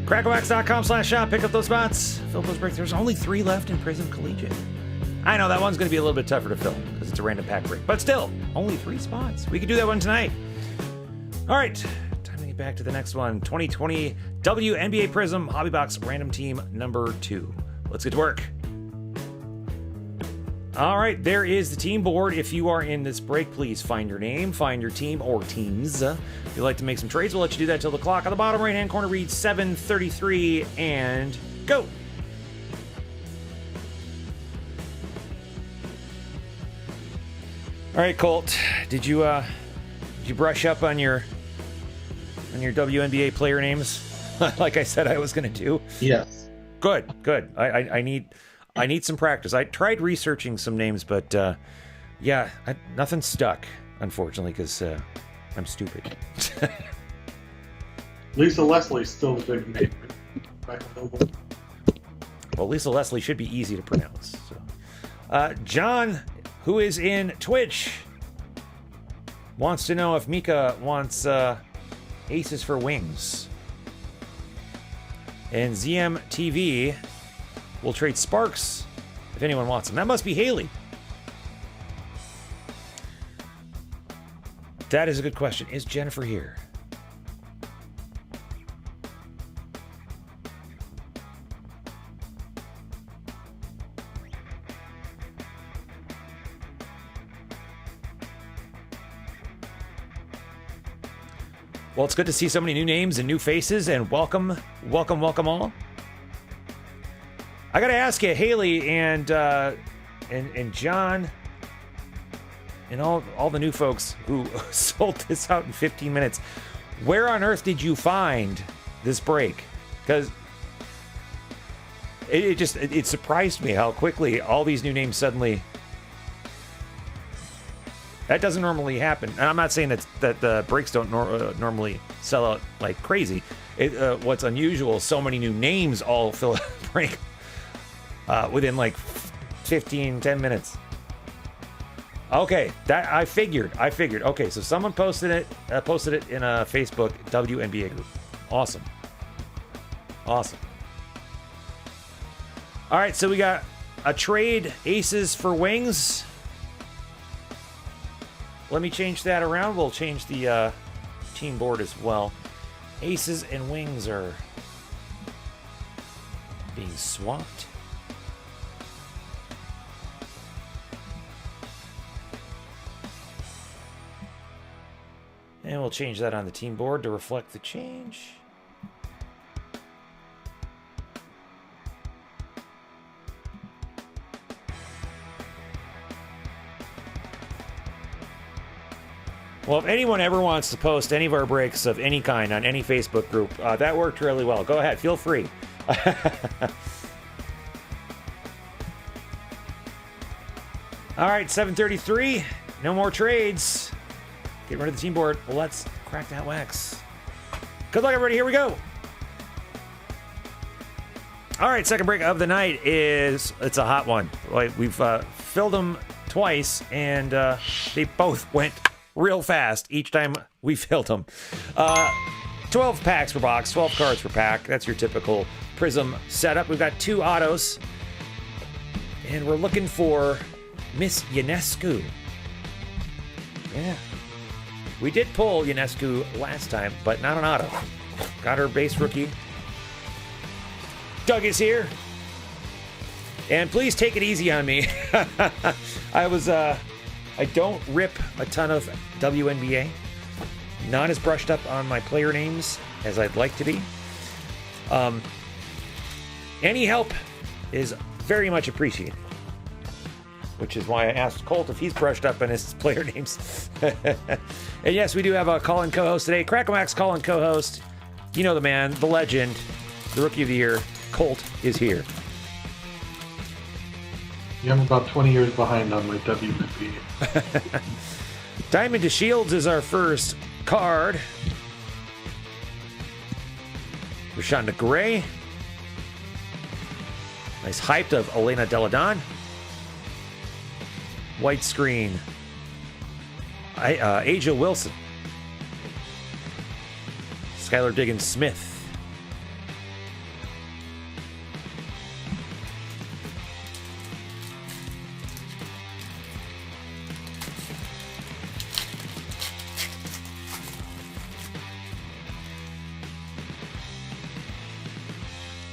Crackinwax.com/shop, pick up those spots, fill those breaks. There's only 3 left in Prizm Collegiate. I know that one's going to be a little bit tougher to fill because it's a random pack break, but still, only 3 spots. We could do that one tonight. All right, time to get back to the next one. 2020 WNBA Prizm Hobby Box Random Team number 2. Let's get to work. All right, there is the team board. If you are in this break, please find your name, find your team or teams. If you'd like to make some trades, we'll let you do that till the clock on the bottom right-hand corner reads 7:33 and go. All right, Colt, did you brush up on your WNBA player names like I said I was going to do? Yes. Good. I need some practice. I tried researching some names, but nothing stuck, unfortunately, because I'm stupid. Lisa Leslie's still a big name. Well, Lisa Leslie should be easy to pronounce. So. John who is in Twitch, wants to know if Mika wants Aces for Wings. And ZMTV will trade Sparks if anyone wants them. That must be Haley. That is a good question. Is Jennifer here? Well, it's good to see so many new names and new faces, and welcome all. I gotta ask you, Haley and John, and all the new folks who sold this out in 15 minutes, where on earth did you find this break? Because it surprised me how quickly all these new names suddenly. That doesn't normally happen. And I'm not saying that the breaks don't normally sell out like crazy. What's unusual, so many new names all fill a break within like 10 minutes. Okay, that I figured. Okay, so someone posted it in a Facebook WNBA group. Awesome. All right, so we got a trade, Aces for Wings. Let me change that around. We'll change the team board as well. Aces and Wings are being swapped. And we'll change that on the team board to reflect the change. Well, if anyone ever wants to post any of our breaks of any kind on any Facebook group, that worked really well. Go ahead, feel free. All right, 7:33. No more trades. Get rid of the team board. Let's crack that wax. Good luck, everybody. Here we go. All right, second break of the night it's a hot one. We've filled them twice, and they both went real fast each time we filled them. 12 packs per box, 12 cards per pack. That's your typical Prizm setup. We've got 2 autos, and we're looking for Miss Ionescu. Yeah. We did pull Ionescu last time, but not an auto. Got her base rookie. Doug is here. And please take it easy on me. I don't rip a ton of WNBA. Not as brushed up on my player names as I'd like to be. Any help is very much appreciated. Which is why I asked Colt if he's brushed up on his player names. And yes, we do have a call-in co-host today. Crackin call-in co-host. You know the man, the legend, the rookie of the year. Colt is here. Yeah, I'm about 20 years behind on my WNBA. Diamond to Shields is our first card. Rashonda Gray. Nice hyped of Elena Deladon. White screen. Aja Wilson. Skylar Diggins Smith.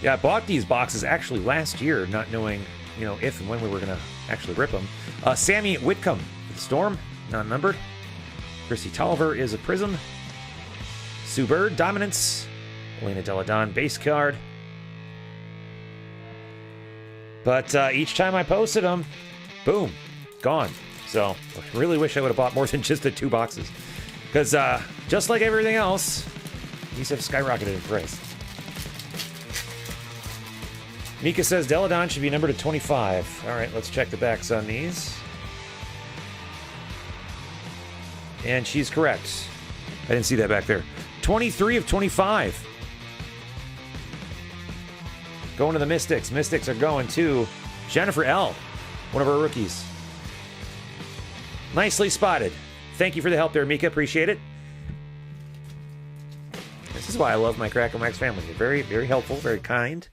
Yeah, I bought these boxes actually last year, not knowing, if and when we were going to actually rip them. Sammy Whitcomb, Storm, non-numbered. Chrissy Tolliver is a Prizm. Sue Bird, Dominance. Elena Deladon, base card. But each time I posted them, boom, gone. So I really wish I would have bought more than just the 2 boxes. Because just like everything else, these have skyrocketed in price. Mika says Deladon should be numbered to 25. All right, let's check the backs on these. And she's correct. I didn't see that back there. 23 of 25. Going to the Mystics. Mystics are going to Jennifer L., one of our rookies. Nicely spotted. Thank you for the help there, Mika. Appreciate it. This is why I love my Crackin' Wax family. They're very, very helpful, very kind.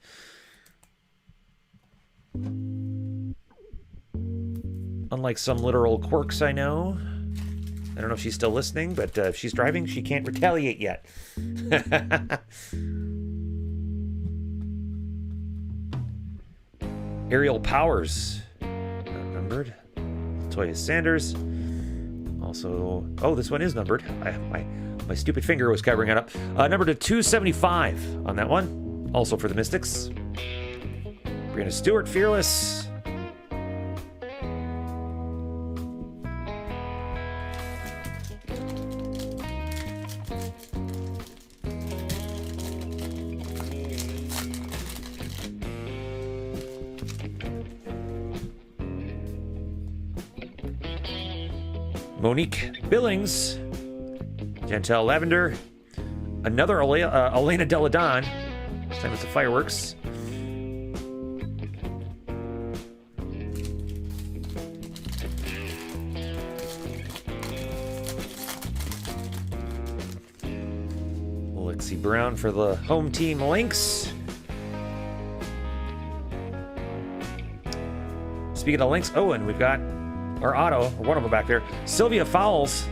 Unlike some literal quirks I know. I don't know if she's still listening, but if she's driving, she can't retaliate yet. Aerial Powers. Not numbered. Toya Sanders. Also, oh, this one is numbered. My stupid finger was covering it up. Numbered to 275 on that one. Also for the Mystics. Brianna Stewart, Fearless. Monique Billings, Chantel Lavender, another Elena Deladon. This time it's the Fireworks. Lexi Brown for the home team Lynx. Speaking of Lynx, oh, and we've got our auto, or one of them back there. Sylvia Foles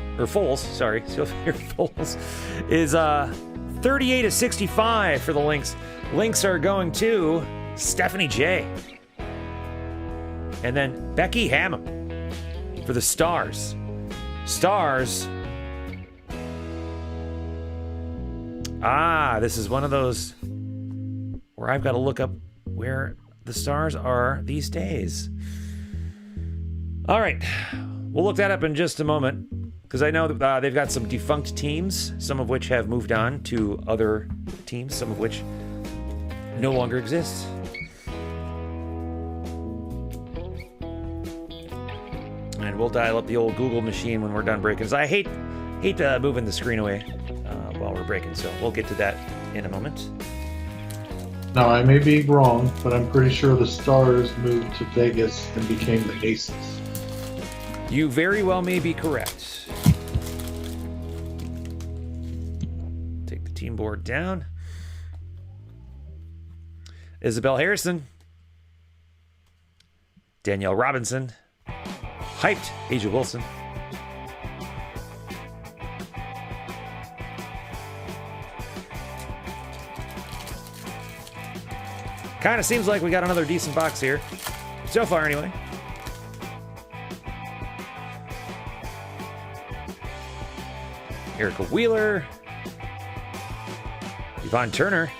is 38/65 for the Lynx. Lynx are going to Stephanie J. And then Becky Hammond for the Stars. Stars. This is one of those where I've got to look up where the Stars are these days. All right, we'll look that up in just a moment, because I know that they've got some defunct teams, some of which have moved on to other teams, some of which no longer exist. And we'll dial up the old Google machine when we're done breaking, because I hate moving the screen away while we're breaking, so we'll get to that in a moment. Now, I may be wrong, but I'm pretty sure the Stars moved to Vegas and became the Aces. You very well may be correct. Take the team board down. Isabel Harrison. Danielle Robinson. Hyped Asia Wilson. Kind of seems like we got another decent box here. So far, anyway. Erica Wheeler. Yvonne Turner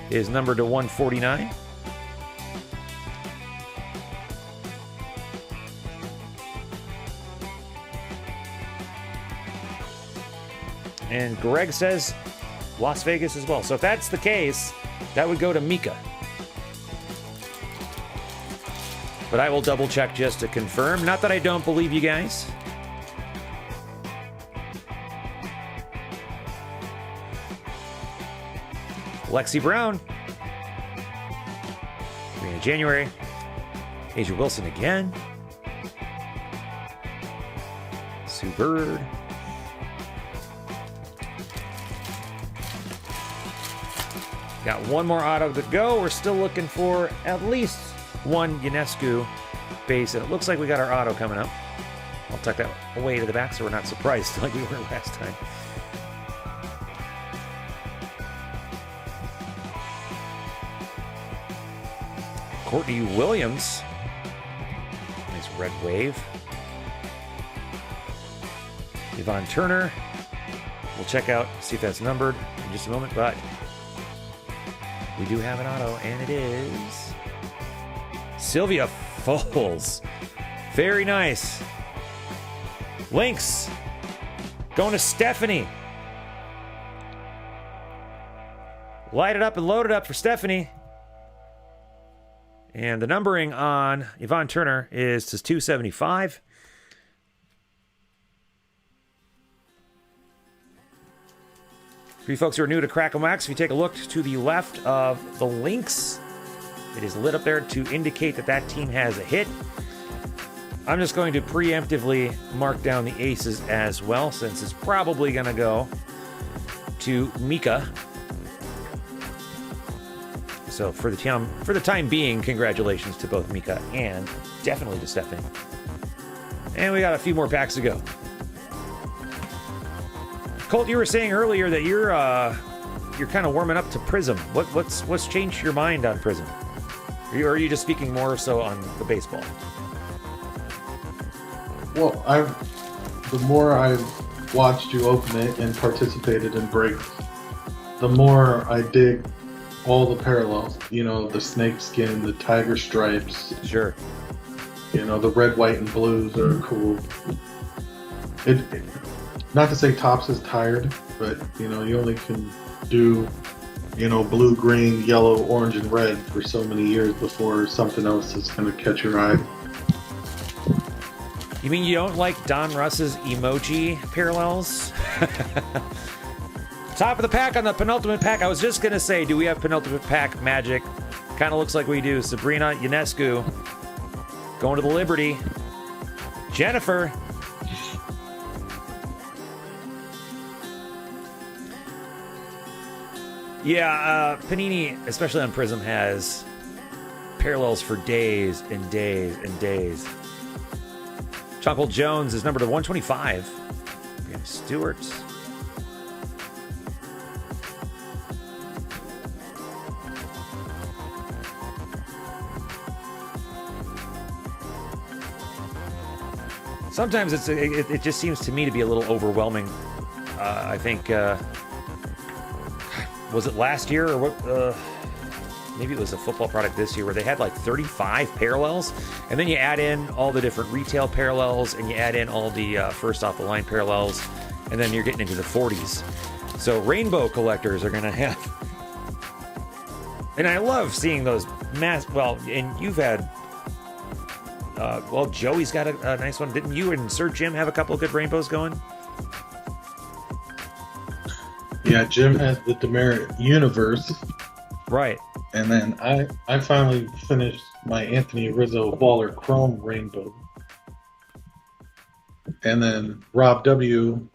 is numbered to 149. And Greg says Las Vegas as well. So if that's the case, that would go to Mika. But I will double check just to confirm. Not that I don't believe you guys. Lexi Brown. Rena January. Asia Wilson again. Sue Bird. Got one more auto to go. We're still looking for at least one Ionescu base, and it looks like we got our auto coming up. I'll tuck that away to the back so we're not surprised like we were last time. Courtney Williams. Nice red wave. Yvonne Turner. We'll check out, see if that's numbered in just a moment, but we do have an auto, and it is Sylvia Foles. Very nice. Lynx. Going to Stephanie. Light it up and load it up for Stephanie. And the numbering on Yvonne Turner is to 275. For you folks who are new to Crackin' Wax, if you take a look to the left of the Lynx, it is lit up there to indicate that that team has a hit. I'm just going to preemptively mark down the aces as well, since it's probably going to go to Mika. So for the time being, congratulations to both Mika and definitely to Stephanie. And we got a few more packs to go. Colt, you were saying earlier that you're kind of warming up to Prizm. What's changed your mind on Prizm? Or are you just speaking more so on the baseball? Well, the more I've watched you open it and participated in breaks, the more I dig all the parallels. You know, the snake skin, the tiger stripes. Sure. You know, the red, white, and blues are cool. Not to say Topps is tired, but, you know, you only can do, you know, blue, green, yellow, orange, and red for so many years before something else is going to catch your eye. You mean you don't like Don Russ's emoji parallels? Top of the pack on the penultimate pack. I was just going to say, do we have penultimate pack magic? Kind of looks like we do. Sabrina Ionescu going to the Liberty. Jennifer. Yeah, Panini, especially on Prizm, has parallels for days and days and days. Chunkle Jones is numbered to 125. We have Stewart. Sometimes it just seems to me to be a little overwhelming. I think, was it last year or what? Maybe it was a football product this year where they had like 35 parallels, and then you add in all the different retail parallels, and you add in all the first off the line parallels, and then you're getting into the 40s. So rainbow collectors are going to have, and I love seeing those well, and you've had, well, Joey's got a nice one. Didn't you and Sir Jim have a couple of good rainbows going? Yeah, Jim has the Demerit Universe. Right. And then I finally finished my Anthony Rizzo Baller Chrome Rainbow. And then Rob W.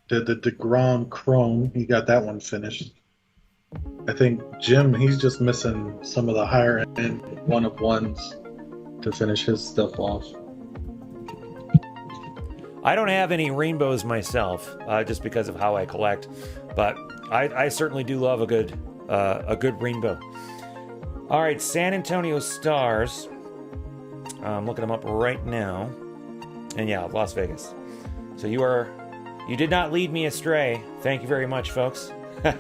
did the DeGrom Chrome. He got that one finished. I think Jim, he's just missing some of the higher end one-of-ones to finish his stuff off. I don't have any rainbows myself, just because of how I collect, but I certainly do love a good rainbow. All right, San Antonio Stars. I'm looking them up right now, and yeah, Las Vegas. So you did not lead me astray. Thank you very much, folks. All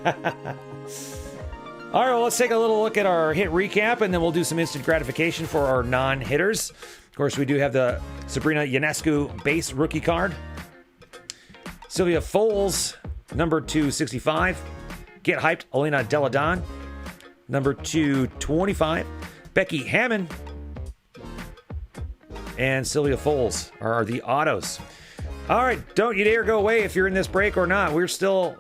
right, well, let's take a little look at our hit recap, and then we'll do some instant gratification for our non-hitters. Of course, we do have the Sabrina Ionescu base rookie card. Sylvia Foles, number 265. Get Hyped, Elena Deladon. Number 225. Becky Hammond. And Sylvia Foles are the autos. All right, don't you dare go away if you're in this break or not. We're still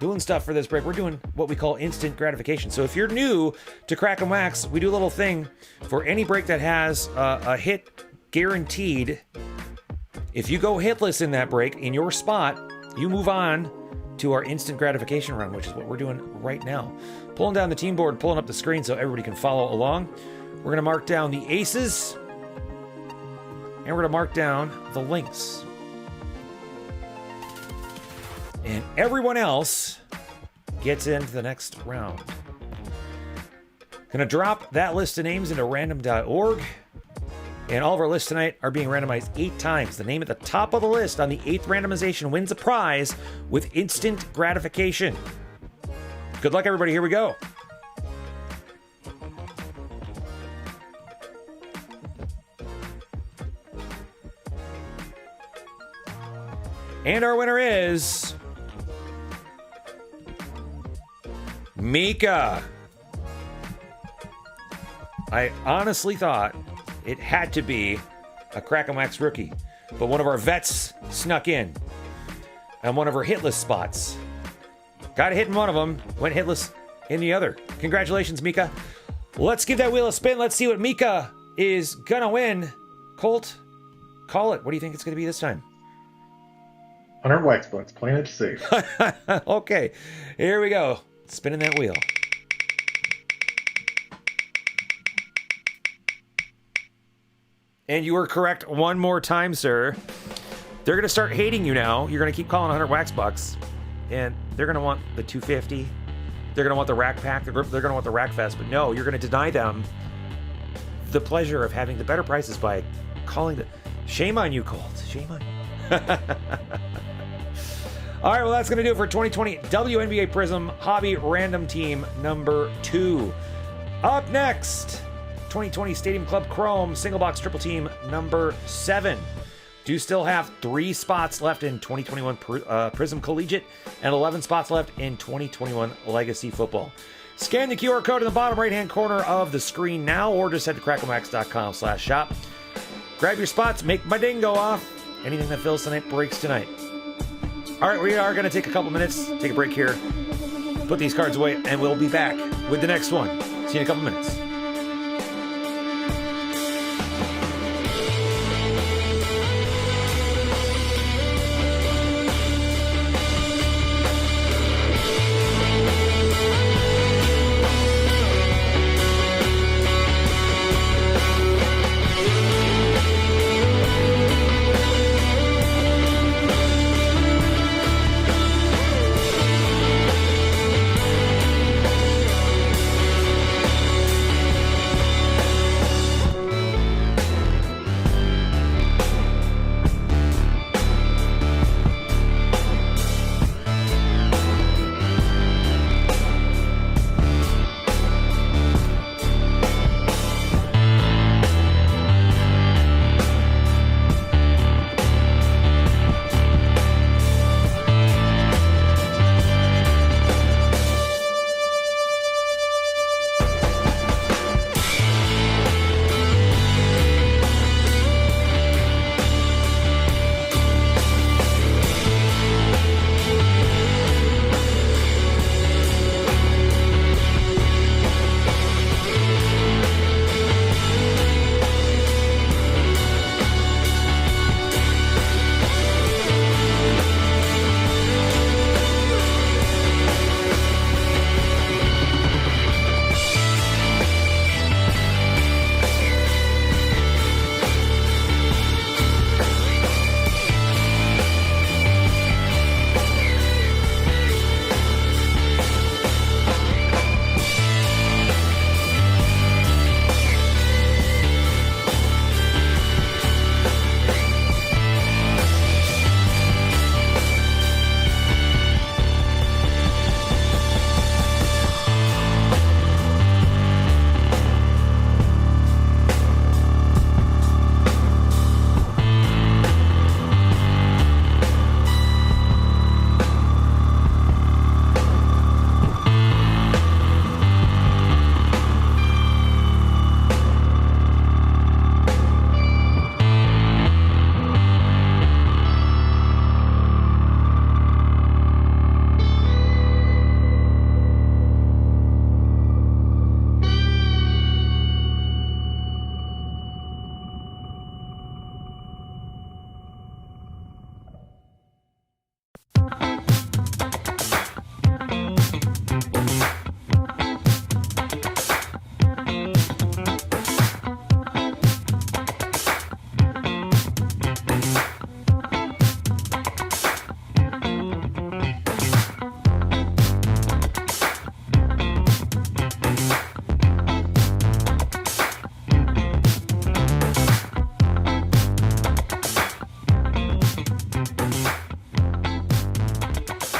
doing stuff for this break. We're doing what we call instant gratification. So if you're new to Crackin' Wax, we do a little thing for any break that has a hit guaranteed. If you go hitless in that break, in your spot, you move on to our instant gratification run, which is what we're doing right now. Pulling down the team board, pulling up the screen so everybody can follow along. We're going to mark down the aces, and we're going to mark down the links. And everyone else gets into the next round. Gonna drop that list of names into random.org. And all of our lists tonight are being randomized 8 times. The name at the top of the list on the 8th randomization wins a prize with instant gratification. Good luck, everybody. Here we go. And our winner is Mika. I honestly thought it had to be a Crackin' Wax rookie, but one of our vets snuck in on one of our hitless spots. Got a hit in one of them, went hitless in the other. Congratulations, Mika. Let's give that wheel a spin. Let's see what Mika is gonna win. Colt, Call it. What do you think it's going to be this time? 100 wax bucks, playing it safe. Okay, here we go. Spinning that wheel. And you were correct one more time, sir. They're going to start hating you now. You're going to keep calling 100 wax bucks. And they're going to want the 250. They're going to want the rack pack. They're going to want the rack fest. But no, you're going to deny them the pleasure of having the better prices by calling the... Shame on you, Colt. Shame on you. All right, well, that's going to do it for 2020 WNBA Prizm Hobby Random Team number 2. Up next, 2020 Stadium Club Chrome Single Box Triple Team number 7. Do still have 3 spots left in 2021 Prizm Collegiate and 11 spots left in 2021 Legacy Football. Scan the QR code in the bottom right-hand corner of the screen now, or just head to crackinwax.com/shop. Grab your spots, make my ding go off. Anything that fills tonight breaks tonight. All right, we are going to take a couple minutes, take a break here, put these cards away, and we'll be back with the next one. See you in a couple minutes.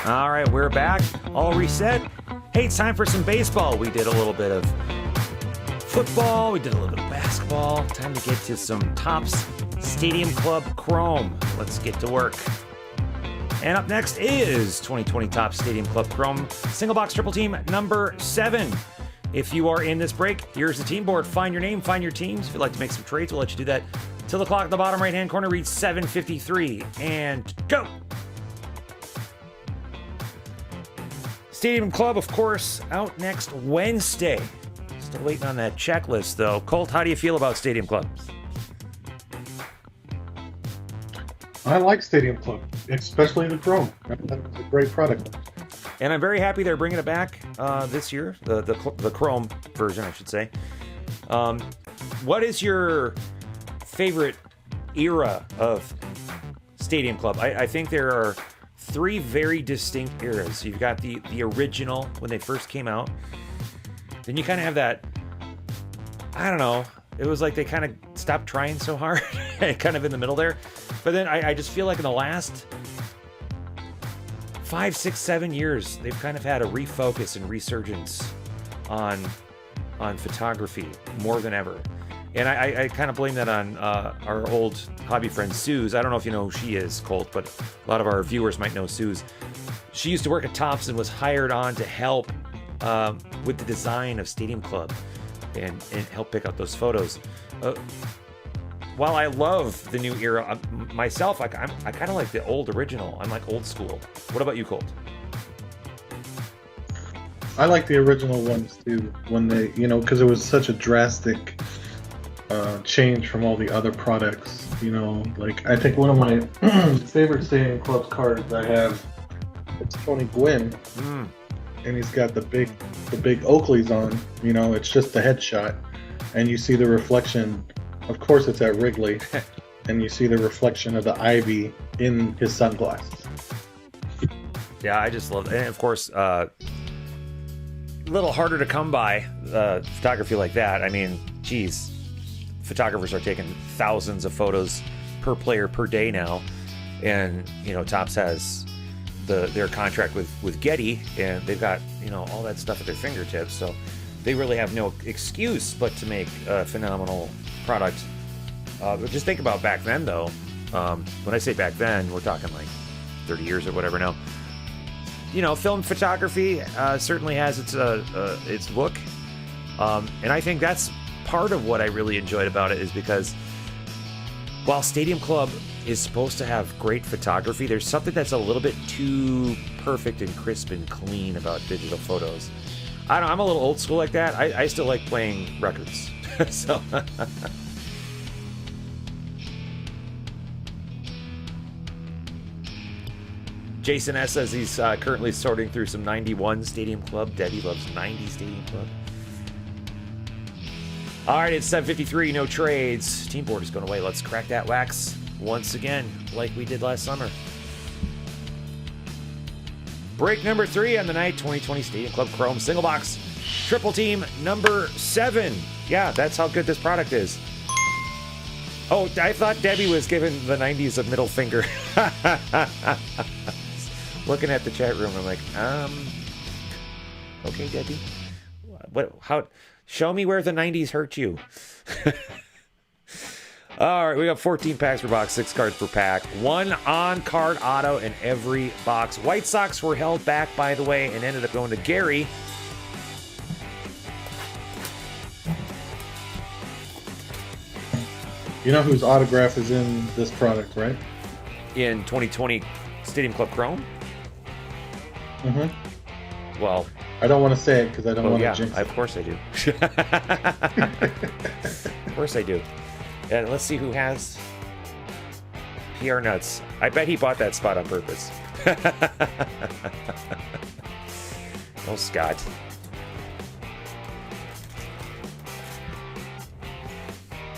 All right, we're back, all reset. Hey, it's time for some baseball. We did a little bit of football, we did a little bit of basketball. Time to get to some Topps Stadium Club Chrome. Let's get to work. And up next is 2020 Topps Stadium Club Chrome Single Box Triple Team number 7. If you are in this break, here's the team board. Find your name, find your teams. If you'd like to make some trades, we'll let you do that till the clock at the bottom right-hand corner reads 7:53. And go! Stadium Club, of course, out next Wednesday. Still waiting on that checklist, though. Colt, how do you feel about Stadium Club? I like Stadium Club, especially the Chrome. That's a great product. And I'm very happy they're bringing it back this year, the Chrome version, I should say. What is your favorite era of Stadium Club? I think there are three very distinct eras. You've got the original when they first came out. Then you kind of have that, I don't know, it was like they kind of stopped trying so hard, kind of in the middle there. But then I just feel like in the last 5, 6, 7 years, they've kind of had a refocus and resurgence on photography more than ever. And I kind of blame that on our old hobby friend Suze. I don't know if you know who she is, Colt, but a lot of our viewers might know Suze. She used to work at Topps and was hired on to help with the design of Stadium Club and help pick out those photos. While I love the new era, myself, I kind of like the old original. I'm like old school. What about you, Colt? I like the original ones too, when they, because it was such a drastic change from all the other products. Like I think one of my favorite Stadium Club cards I have, it's Tony Gwynn, and he's got the big Oakleys on. It's just the headshot, and you see the reflection. Of course, it's at Wrigley, and you see the reflection of the ivy in his sunglasses. Yeah, I just love it. And of course, a little harder to come by photography like that. I mean, geez, photographers are taking thousands of photos per player per day now, and Topps has their contract with Getty, and they've got all that stuff at their fingertips, so they really have no excuse but to make a phenomenal product. But just think about back then, though. When I say back then, we're talking like 30 years or whatever now. Film photography certainly has its look, and I think that's part of what I really enjoyed about it, is because while Stadium Club is supposed to have great photography, there's something that's a little bit too perfect and crisp and clean about digital photos. I'm a little old school like that. I still like playing records. So Jason S says he's currently sorting through some 91 Stadium Club. Debbie loves 90 Stadium Club. All right, it's 7:53, no trades. Team board is going away. Let's crack that wax once again, like we did last summer. Break number 3 on the night, 2020 Stadium Club Chrome Single Box Triple Team number 7. Yeah, that's how good this product is. Oh, I thought Debbie was giving the 90s a middle finger. Looking at the chat room, I'm like, okay, Debbie. How? Show me where the 90s hurt you. All right, we got 14 packs per box, 6 cards per pack, 1 on-card auto in every box. White Sox were held back, by the way, and ended up going to Gary. You know whose autograph is in this product, right? In 2020 Stadium Club Chrome? Mm-hmm. Well, I don't want to say it because I don't want to jinx it. Of course I do. Of course I do. And let's see who has PR Nuts. I bet he bought that spot on purpose. Oh, Scott.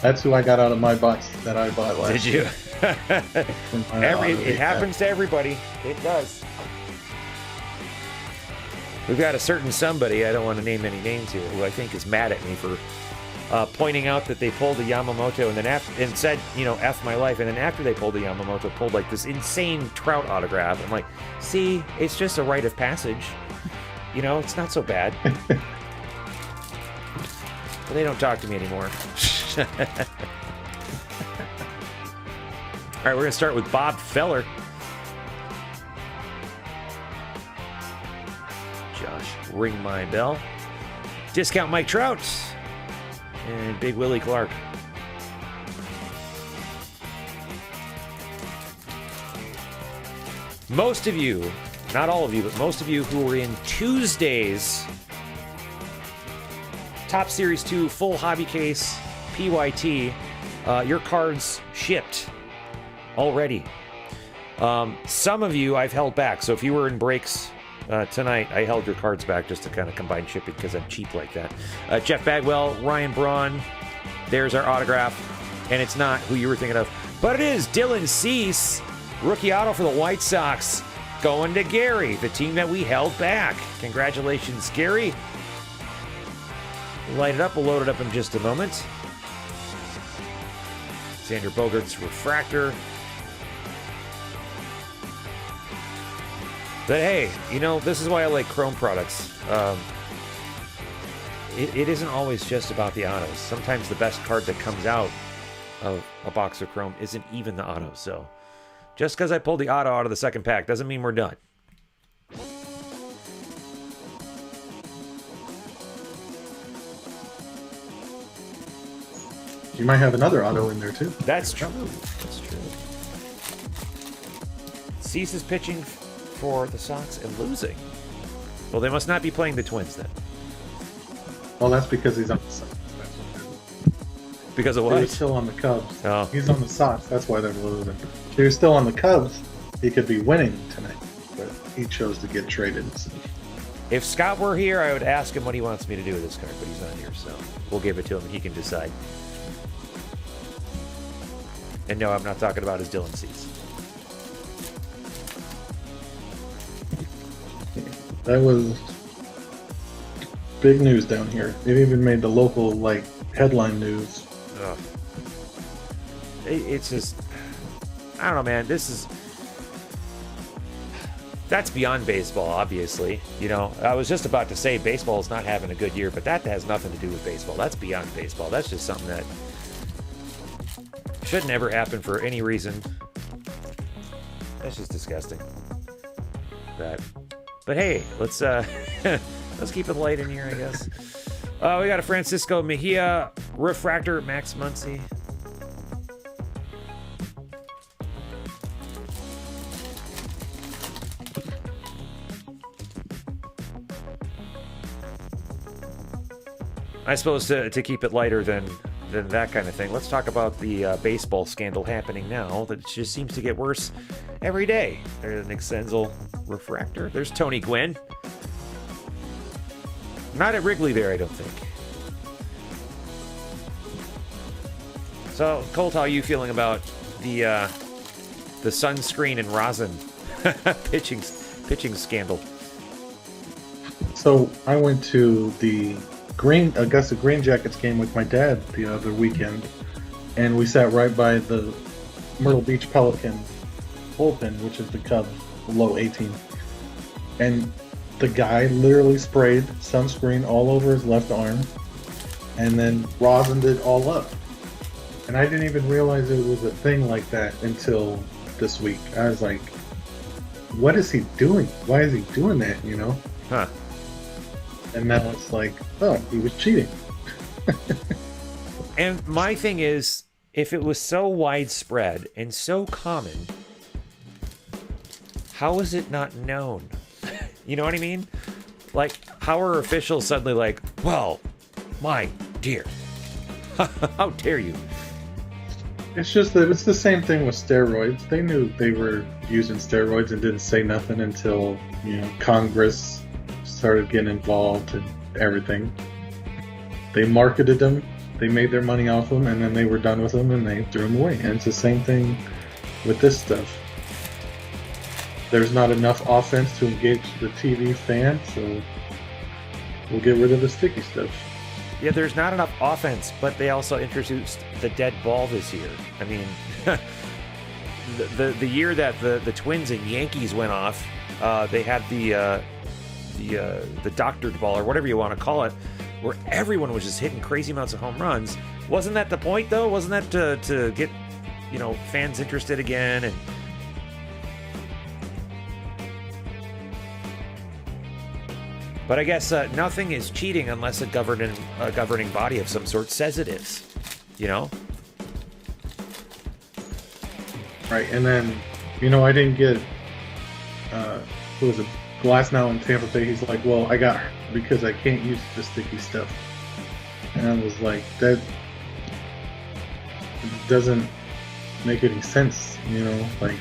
That's who I got out of my box that I bought last year. Did you? It happens to everybody. It does. We've got a certain somebody, I don't want to name any names here, who I think is mad at me for pointing out that they pulled a Yamamoto and then said, F my life. And then after they pulled the Yamamoto, pulled like this insane Trout autograph. I'm like, see, it's just a rite of passage. It's not so bad. But they don't talk to me anymore. All right, we're going to start with Bob Feller. Josh, ring my bell. Discount Mike Trout. And Big Willie Clark. Most of you, not all of you, but most of you who were in Tuesday's Top Series 2 full hobby case PYT, your cards shipped already. Some of you I've held back. So if you were in breaks tonight, I held your cards back just to kind of combine shipping because I'm cheap like that. Jeff Bagwell, Ryan Braun, there's our autograph. And it's not who you were thinking of, but it is Dylan Cease, rookie auto for the White Sox, going to Gary, the team that we held back. Congratulations, Gary. Light it up. We'll load it up in just a moment. Xander Bogaerts refractor. But hey, you know, this is why I like Chrome products. It isn't always just about the autos. Sometimes the best card that comes out of a box of Chrome isn't even the auto. So just because I pulled the auto out of the second pack doesn't mean we're done. You might have another auto in there too. That's true. That's true. Cease is pitching for the Sox and losing. Well, they must not be playing the Twins then. Well, that's because he's on the Sox. Because of He what? was still on the Cubs. Oh. He's on the Sox. That's why they're losing. If he was still on the Cubs, he could be winning tonight. But he chose to get traded. If Scott were here, I would ask him what he wants me to do with this card, but he's not here, so we'll give it to him and he can decide. And no, I'm not talking about his Dylan Cease. That was big news down here. It even made the local headline news. Ugh. It's just, I don't know, man. That's beyond baseball, obviously. You know, I was just about to say baseball is not having a good year, but that has nothing to do with baseball. That's beyond baseball. That's just something that shouldn't ever happen for any reason. That's just disgusting. But hey, let's keep it light in here, I guess. We got a Francisco Mejia refractor, Max Muncy. I suppose to keep it lighter than that kind of thing, let's talk about the baseball scandal happening now that just seems to get worse every day. There's Nick Senzel refractor. There's Tony Gwynn. Not at Wrigley there, I don't think. So, Colt, how are you feeling about the sunscreen and rosin pitching scandal? So I went to the Augusta Green Jackets game with my dad the other weekend, and we sat right by the Myrtle Beach Pelican bullpen, which is the Cubs low 18. And the guy literally sprayed sunscreen all over his left arm and then rosined it all up. And I didn't even realize it was a thing like that until this week. I was like, what is he doing? Why is he doing that, you know? Huh. And now it's like, oh, he was cheating. And my thing is, if it was so widespread and so common, how is it not known? You know what I mean? Like, how are officials suddenly like, well, my dear, how dare you? It's just that it's the same thing with steroids. They knew they were using steroids and didn't say nothing until, Congress started getting involved and everything. They marketed them, they made their money off them, and then they were done with them and they threw them away. And it's the same thing with this stuff. There's not enough offense to engage the TV fan, so we'll get rid of the sticky stuff. Yeah, there's not enough offense, but they also introduced the dead ball this year. I mean, the year that the Twins and Yankees went off, they had the doctored ball, or whatever you want to call it, where everyone was just hitting crazy amounts of home runs. Wasn't that the point, though? Wasn't that to get, fans interested again? And but I guess nothing is cheating unless a governing body of some sort says it is, Right, and then, I didn't get, who was it, Glass now in Tampa Bay. He's like, well, I got hurt because I can't use the sticky stuff. And I was like, that doesn't make any sense, like,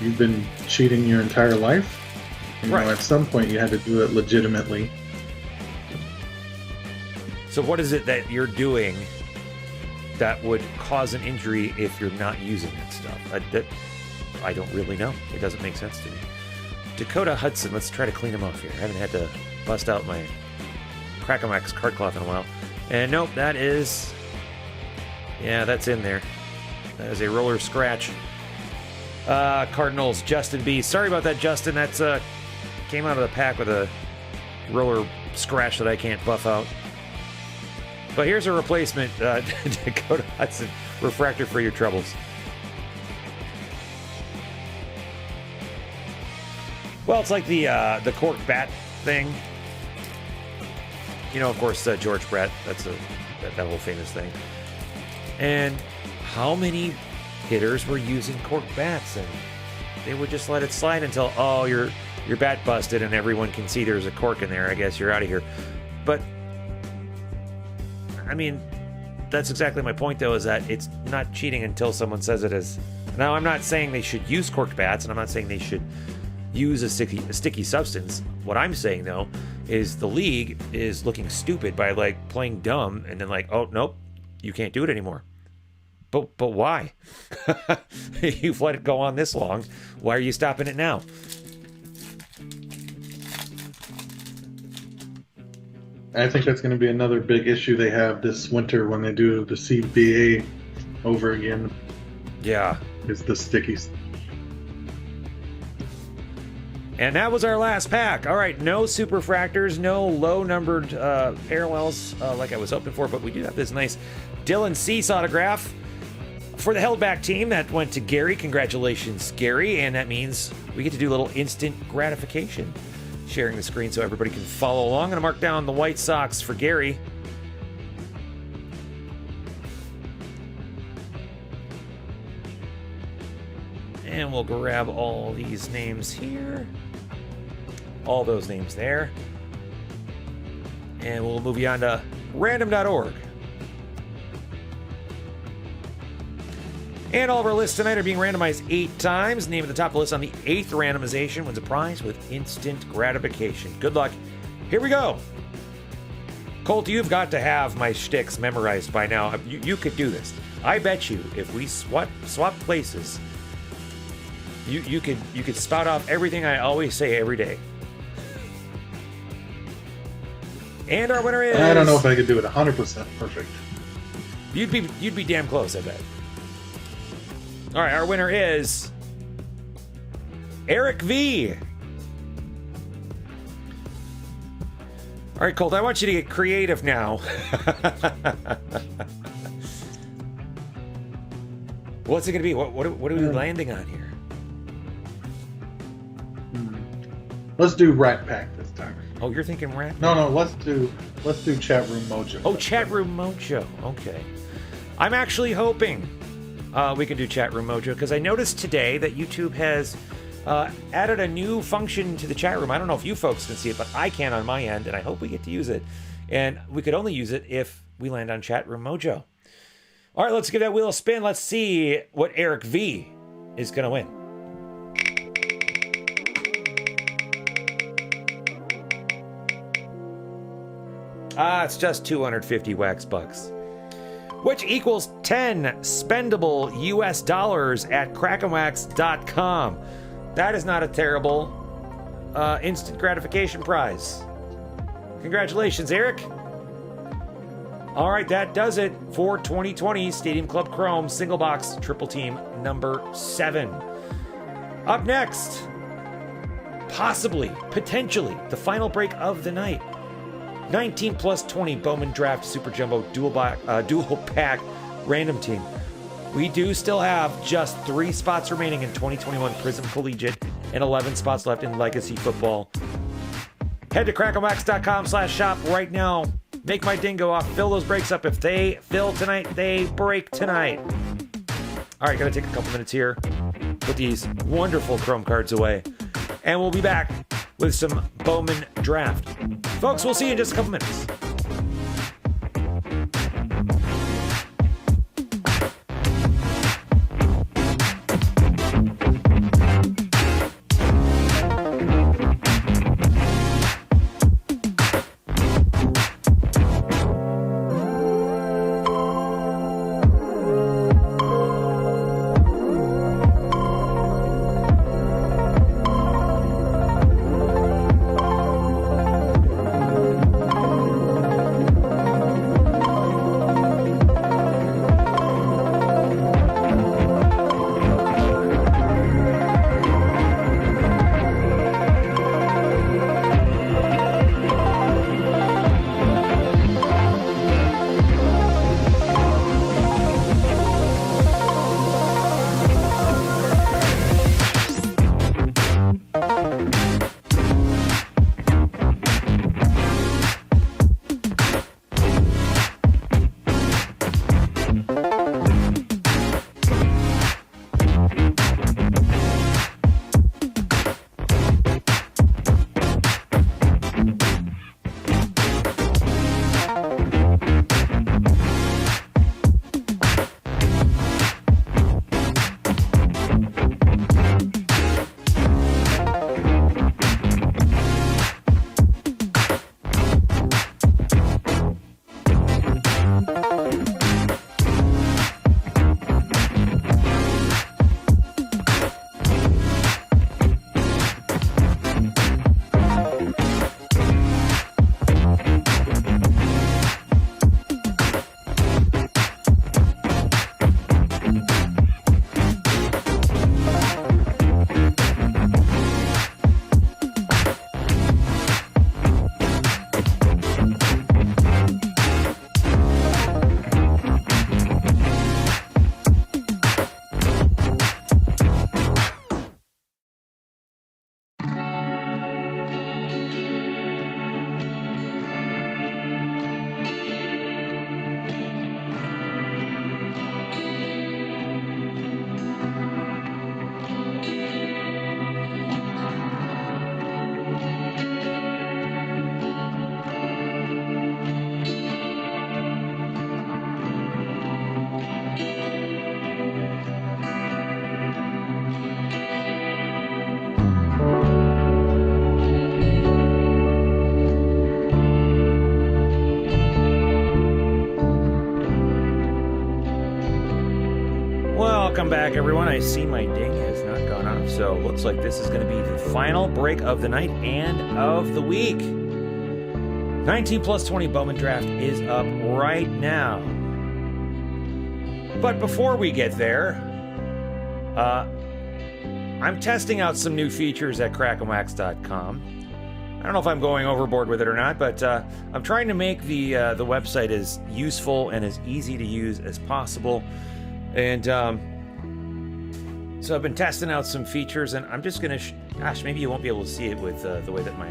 you've been cheating your entire life. You know, Right. at some point you had to do it legitimately. So what is it that you're doing that would cause an injury if you're not using that stuff? I don't really know. It doesn't make sense to me. Dakota Hudson, let's try to clean him off here. I haven't had to bust out my Crackin card cloth in a while. And nope, that is... Yeah, that's in there. That is a roller scratch. Cardinals, Justin B. Sorry about that, Justin. That's came out of the pack with a roller scratch that I can't buff out. But here's a replacement Dakota Hudson refractor for your troubles. Well, it's like the cork bat thing. You know, of course, George Brett. That's that whole famous thing. And how many hitters were using cork bats, and they would just let it slide until, oh, your bat busted and everyone can see there's a cork in there. I guess you're out of here. But I mean, that's exactly my point, though, is that it's not cheating until someone says it is. Now, I'm not saying they should use corked bats, and I'm not saying they should use a sticky substance. What I'm saying, though, is the league is looking stupid by, like, playing dumb and then like, oh, nope, you can't do it anymore. But why? You've let it go on this long. Why are you stopping it now? I think that's going to be another big issue they have this winter when they do the CBA over again. Yeah. Is the stickies. And that was our last pack. All right, no superfractors, no low-numbered parallels like I was hoping for, but we do have this nice Dylan Cease autograph for the held back team. That went to Gary. Congratulations, Gary. And that means we get to do a little instant gratification. Sharing the screen so everybody can follow along. I'm going to mark down the White Sox for Gary. And we'll grab all these names here. All those names there. And we'll move you on to random.org. And all of our lists tonight are being randomized 8 times. Name at the top of the list on the 8th randomization wins a prize with instant gratification. Good luck. Here we go. Colt, you've got to have my shticks memorized by now. You could do this. I bet you if we swap places, you could spout off everything I always say every day. And our winner is... I don't know if I could do it 100% perfect. You'd be damn close, I bet. All right, our winner is Eric V. All right, Colt, I want you to get creative now. What's it going to be? What are we landing on here? Let's do Rat Pack this time. Oh, you're thinking Rat Pack? No, let's do Chat Room Mojo. Oh, Chat Room Mojo. Okay. I'm actually hoping we can do Chat Room Mojo, because I noticed today that YouTube has added a new function to the chat room. I don't know if you folks can see it, but I can on my end, and I hope we get to use it. And we could only use it if we land on Chat Room Mojo. All right, let's give that wheel a spin. Let's see what Eric V is going to win. It's just 250 wax bucks, which equals 10 spendable US dollars at crackinwax.com. That is not a terrible instant gratification prize. Congratulations, Eric. All right, that does it for 2020 Stadium Club Chrome Single Box Triple Team number 7. Up next, potentially, the final break of the night. 19 plus 20 Bowman Draft Super Jumbo dual pack random team. We do still have just 3 spots remaining in 2021 Prizm Collegiate and 11 spots left in Legacy Football. Head to crackinwax.com/shop right now. Make my ding go off. Fill those breaks up. If they fill tonight, they break tonight. All right, gotta take a couple minutes here. Put these wonderful Chrome cards away. And we'll be back with some Bowman Draft. Folks, we'll see you in just a couple minutes. back, everyone. I see my ding has not gone off, so looks like this is going to be the final break of the night and of the week. 19 plus 20 Bowman draft is up right now. But before we get there, I'm testing out some new features at crackinwax.com. I don't know if I'm going overboard with it or not, but I'm trying to make the website as useful and as easy to use as possible. And so I've been testing out some features, and I'm just going to... gosh, maybe you won't be able to see it with the way that my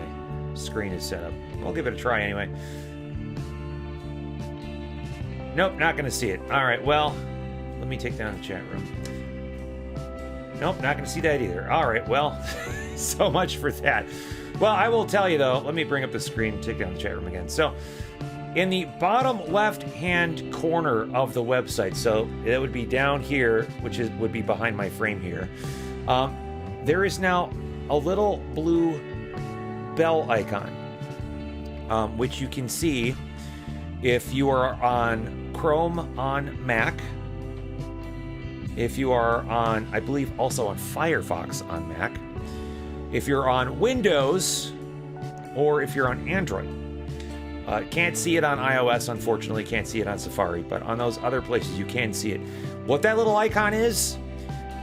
screen is set up. I'll give it a try anyway. Nope, not going to see it. All right, well, let me take down the chat room. Nope, not going to see that either. All right, well, so much for that. Well, I will tell you, though, let me bring up the screen, take down the chat room again. So, in the bottom left-hand corner of the website, so it would be down here, which would be behind my frame here, there is now a little blue bell icon, which you can see if you are on Chrome on Mac, if you are on, I believe, also on Firefox on Mac, if you're on Windows, or if you're on Android. Can't see it on iOS, unfortunately, can't see it on Safari, but on those other places you can see it. What that little icon is,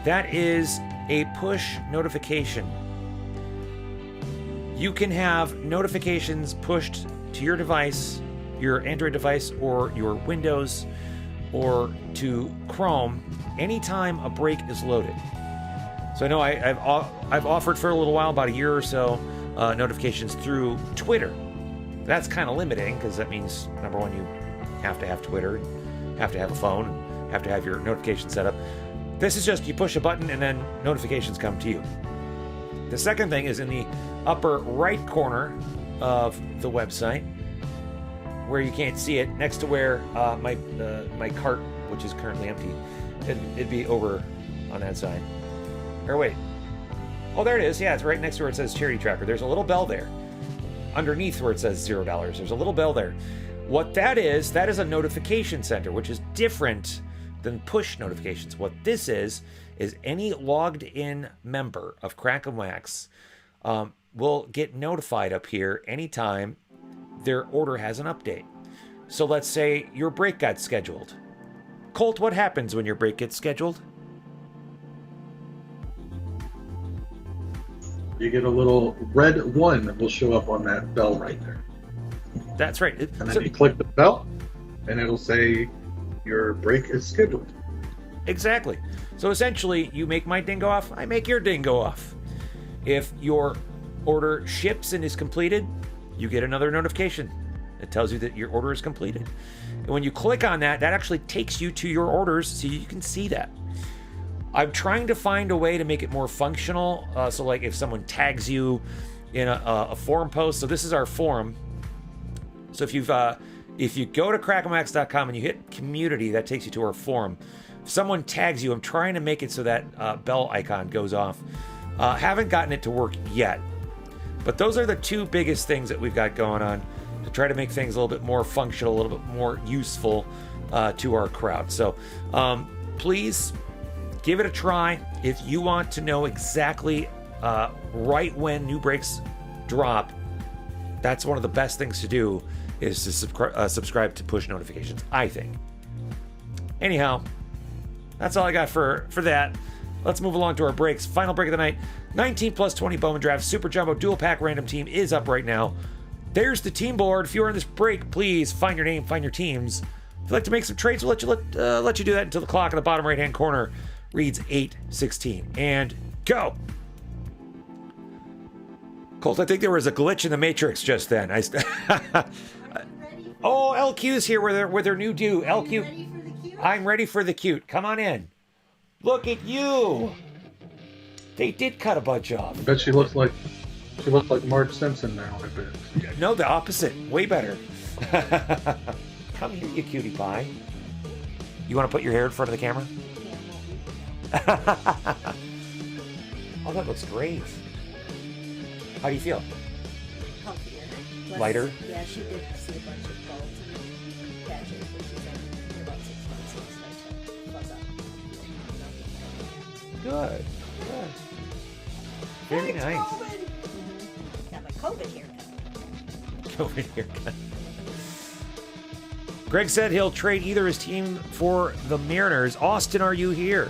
that is a push notification. You can have notifications pushed to your device, your Android device, or your Windows, or to Chrome anytime a break is loaded. So I know I've offered for a little while, about a year or so, notifications through Twitter. That's kind of limiting, because that means, number one, you have to have Twitter, have to have a phone, have to have your notifications set up. This is just, you push a button and then notifications come to you. The second thing is in the upper right corner of the website, where you can't see it, next to where my cart, which is currently empty, it'd be over on that side. Or wait. Oh, there it is. Yeah, it's right next to where it says Charity Tracker. There's a little bell there. Underneath where it says $0, there's a little bell there. What that is a notification center, which is different than push notifications. What this is any logged in member of Crackin Wax will get notified up here anytime their order has an update. So let's say your break got scheduled. Colt, what happens when your break gets scheduled? You get a little red 1 that will show up on that bell right there. That's right. And then you click the bell, and it'll say your break is scheduled. Exactly. So essentially, you make my ding go off, I make your ding go off. If your order ships and is completed, you get another notification. It tells you that your order is completed. And when you click on that, that actually takes you to your orders so you can see that. I'm trying to find a way to make it more functional. So like if someone tags you in a forum post, so this is our forum. So if you go to crackinwax.com and you hit community, that takes you to our forum. If someone tags you, I'm trying to make it so that bell icon goes off. Haven't gotten it to work yet. But those are the two biggest things that we've got going on to try to make things a little bit more functional, a little bit more useful to our crowd. So please give it a try. If you want to know exactly right when new breaks drop, that's one of the best things to do, is to subscribe to push notifications, I think. Anyhow, that's all I got for that. Let's move along to our breaks. Final break of the night. 19 plus 20 Bowman Draft Super Jumbo Dual Pack Random Team is up right now. There's the team board. If you're on this break, please find your name, find your teams. If you'd like to make some trades, we'll let you do that until the clock in the bottom right-hand corner reads 8:16. And go! Colt, I think there was a glitch in the Matrix just then. Oh, LQ's here with her new do. LQ, ready for the cute? I'm ready for the cute. Come on in. Look at you. They did cut a bunch off. I bet she looks like Marge Simpson now. I bet. No, the opposite. Way better. Come here, you cutie pie. You want to put your hair in front of the camera? Oh, that looks great. How do you feel? Healthier. Lighter? Yeah, she did see a bunch of bulbs and patches, but she's like, in about 6 months, it's like fuzz up. Good. Very Thanks, nice. Bowman. Got my COVID haircut. Over here. Greg said he'll trade either his team for the Mariners. Austin, are you here?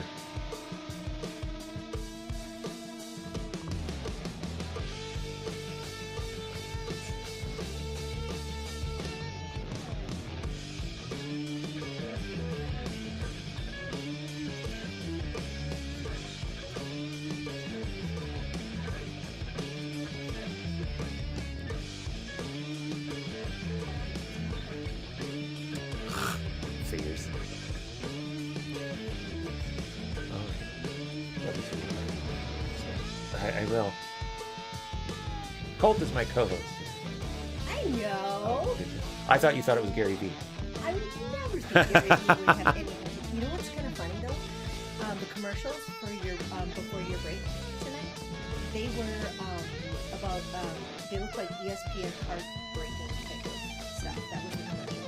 Figures. I will. Colt is my co-host. I know. I thought you thought it was Gary Vee. I would never think Gary Vee would have any. You know what's kind of funny though? The commercials for your before your break tonight, they were about they look like ESPN card breaking type of stuff. That was the commercial.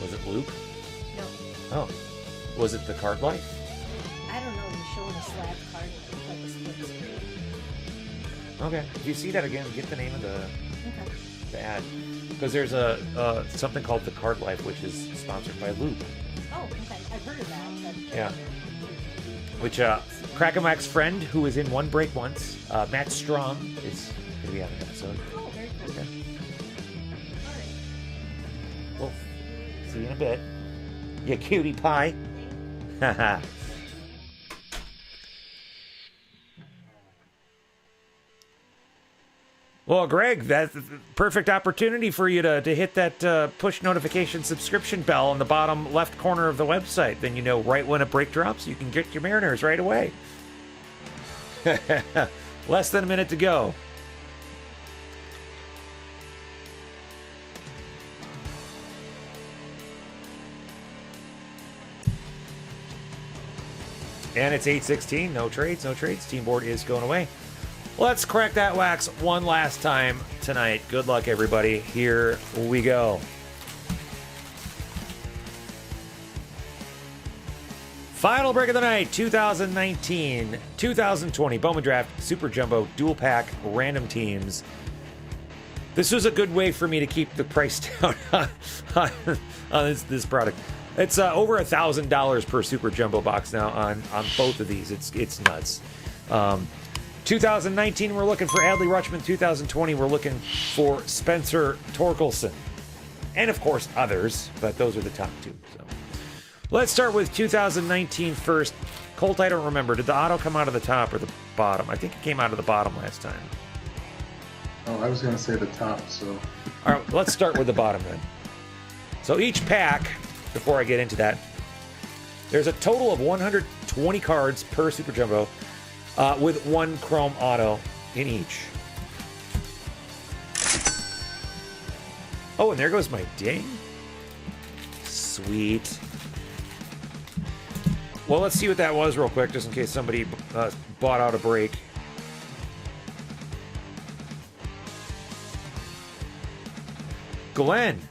Was it Luke? No, Oh. Was it the Card Life? I don't know. They're showing a slab card like a split screen. Okay. If you see that again, get the name of the Okay. ad. Because there's a something called the Card Life, which is sponsored by Luke. Oh, okay. I've heard of that. But Yeah. Which Crackin Wax friend who was in One Break once, Matt Strom, is going to be on the episode. Oh, very cool. Okay. All right. Well, see you in a bit. You cutie pie. Haha. Well, Greg, that's a perfect opportunity for you to hit that push notification subscription bell on the bottom left corner of the website. Then you know right when a break drops, you can get your Mariners right away. Less than a minute to go. And it's 8:16. No trades, no trades. Team board is going away. Let's crack that wax one last time tonight. Good luck, everybody. Here we go. Final break of the night, 2019-2020 Bowman Draft Super Jumbo Dual Pack Random Teams. This was a good way for me to keep the price down on this product. It's over $1,000 per Super Jumbo box now on both of these. It's nuts. 2019, we're looking for Adley Rutschman. 2020, we're looking for Spencer Torkelson. And, of course, others, but those are the top two. So let's start with 2019 first. Colt, I don't remember. Did the auto come out of the top or the bottom? I think it came out of the bottom last time. Oh, I was going to say the top, so. All right, let's start with the bottom then. So each pack, before I get into that, there's a total of 120 cards per Super Jumbo. With one Chrome Auto in each. Oh, and there goes my ding. Sweet. Well, let's see what that was real quick, just in case somebody bought out a break. Glenn.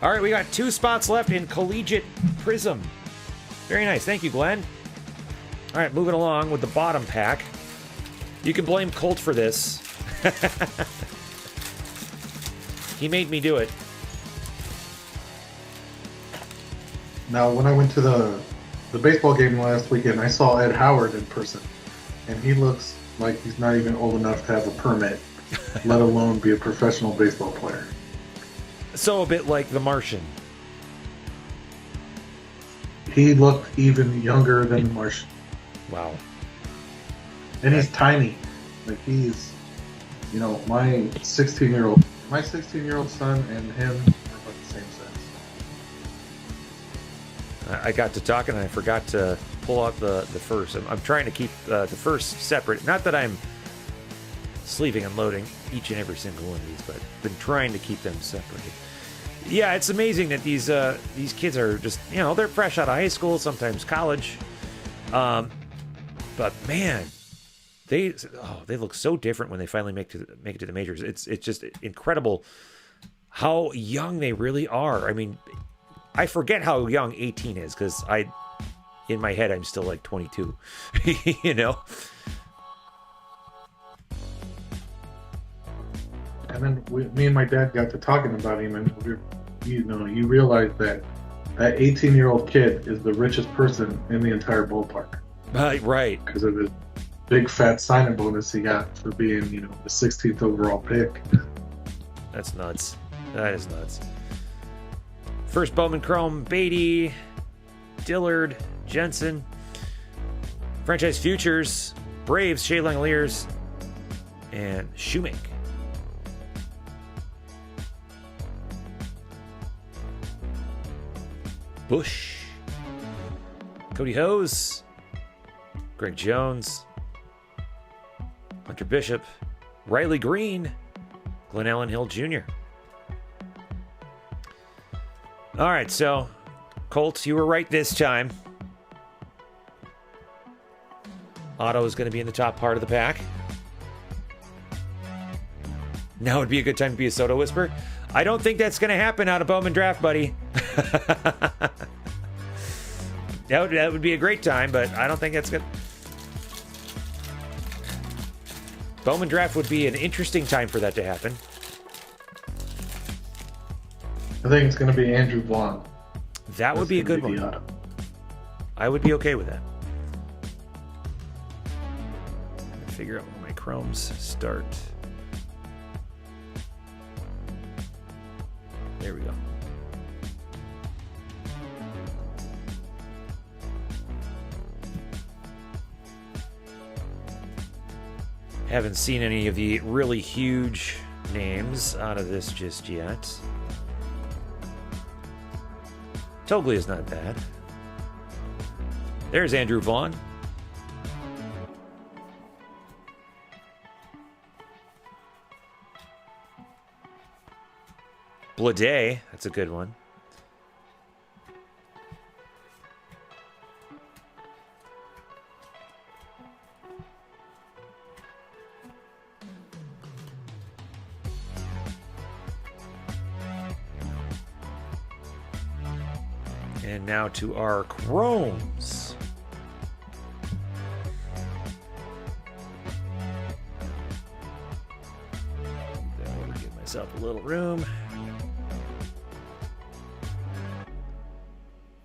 All right, we got 2 spots left in Collegiate Prizm. Very nice. Thank you, Glenn. All right, moving along with the bottom pack. You can blame Colt for this. He made me do it. Now, when I went to the baseball game last weekend, I saw Ed Howard in person, and he looks like he's not even old enough to have a permit, let alone be a professional baseball player. So a bit like The Martian. He looked even younger than Martian. Wow. And he's tiny. Like he's, my 16-year-old son and him are about the same size. I got to talking and I forgot to pull out the first. I'm trying to keep the first separate. Not that I'm sleeving and loading each and every single one of these, but I've been trying to keep them separated. Yeah, it's amazing that these kids are just, they're fresh out of high school, sometimes college. But man, they look so different when they finally make it to the majors. It's just incredible how young they really are. I mean, I forget how young 18 is because in my head, I'm still like 22. You know? And then me and my dad got to talking about him, and you realize that 18-year-old kid is the richest person in the entire ballpark. Right. Because of his big fat signing bonus he got for being, the 16th overall pick. That's nuts. That is nuts. First Bowman Chrome, Beatty, Dillard, Jensen. Franchise Futures, Braves, Shea Langoliers, and Shoemake. Bush, Cody Hose, Greg Jones, Hunter Bishop, Riley Green, Glenn Allen Hill Jr. All right, so Colts, you were right this time. Otto is going to be in the top part of the pack. Now would be a good time to be a Soto Whisper. I don't think that's going to happen out of Bowman Draft, buddy. That would be a great time, but I don't think that's good. Bowman Draft would be an interesting time for that to happen. I think it's going to be Andrew Vaughn. That would be a good one. I would be okay with that. Figure out where my chromes start. There we go. Haven't seen any of the really huge names out of this just yet. Togley is not bad. There's Andrew Vaughn. Blade, that's a good one. And now to our chromes. Give myself a little room.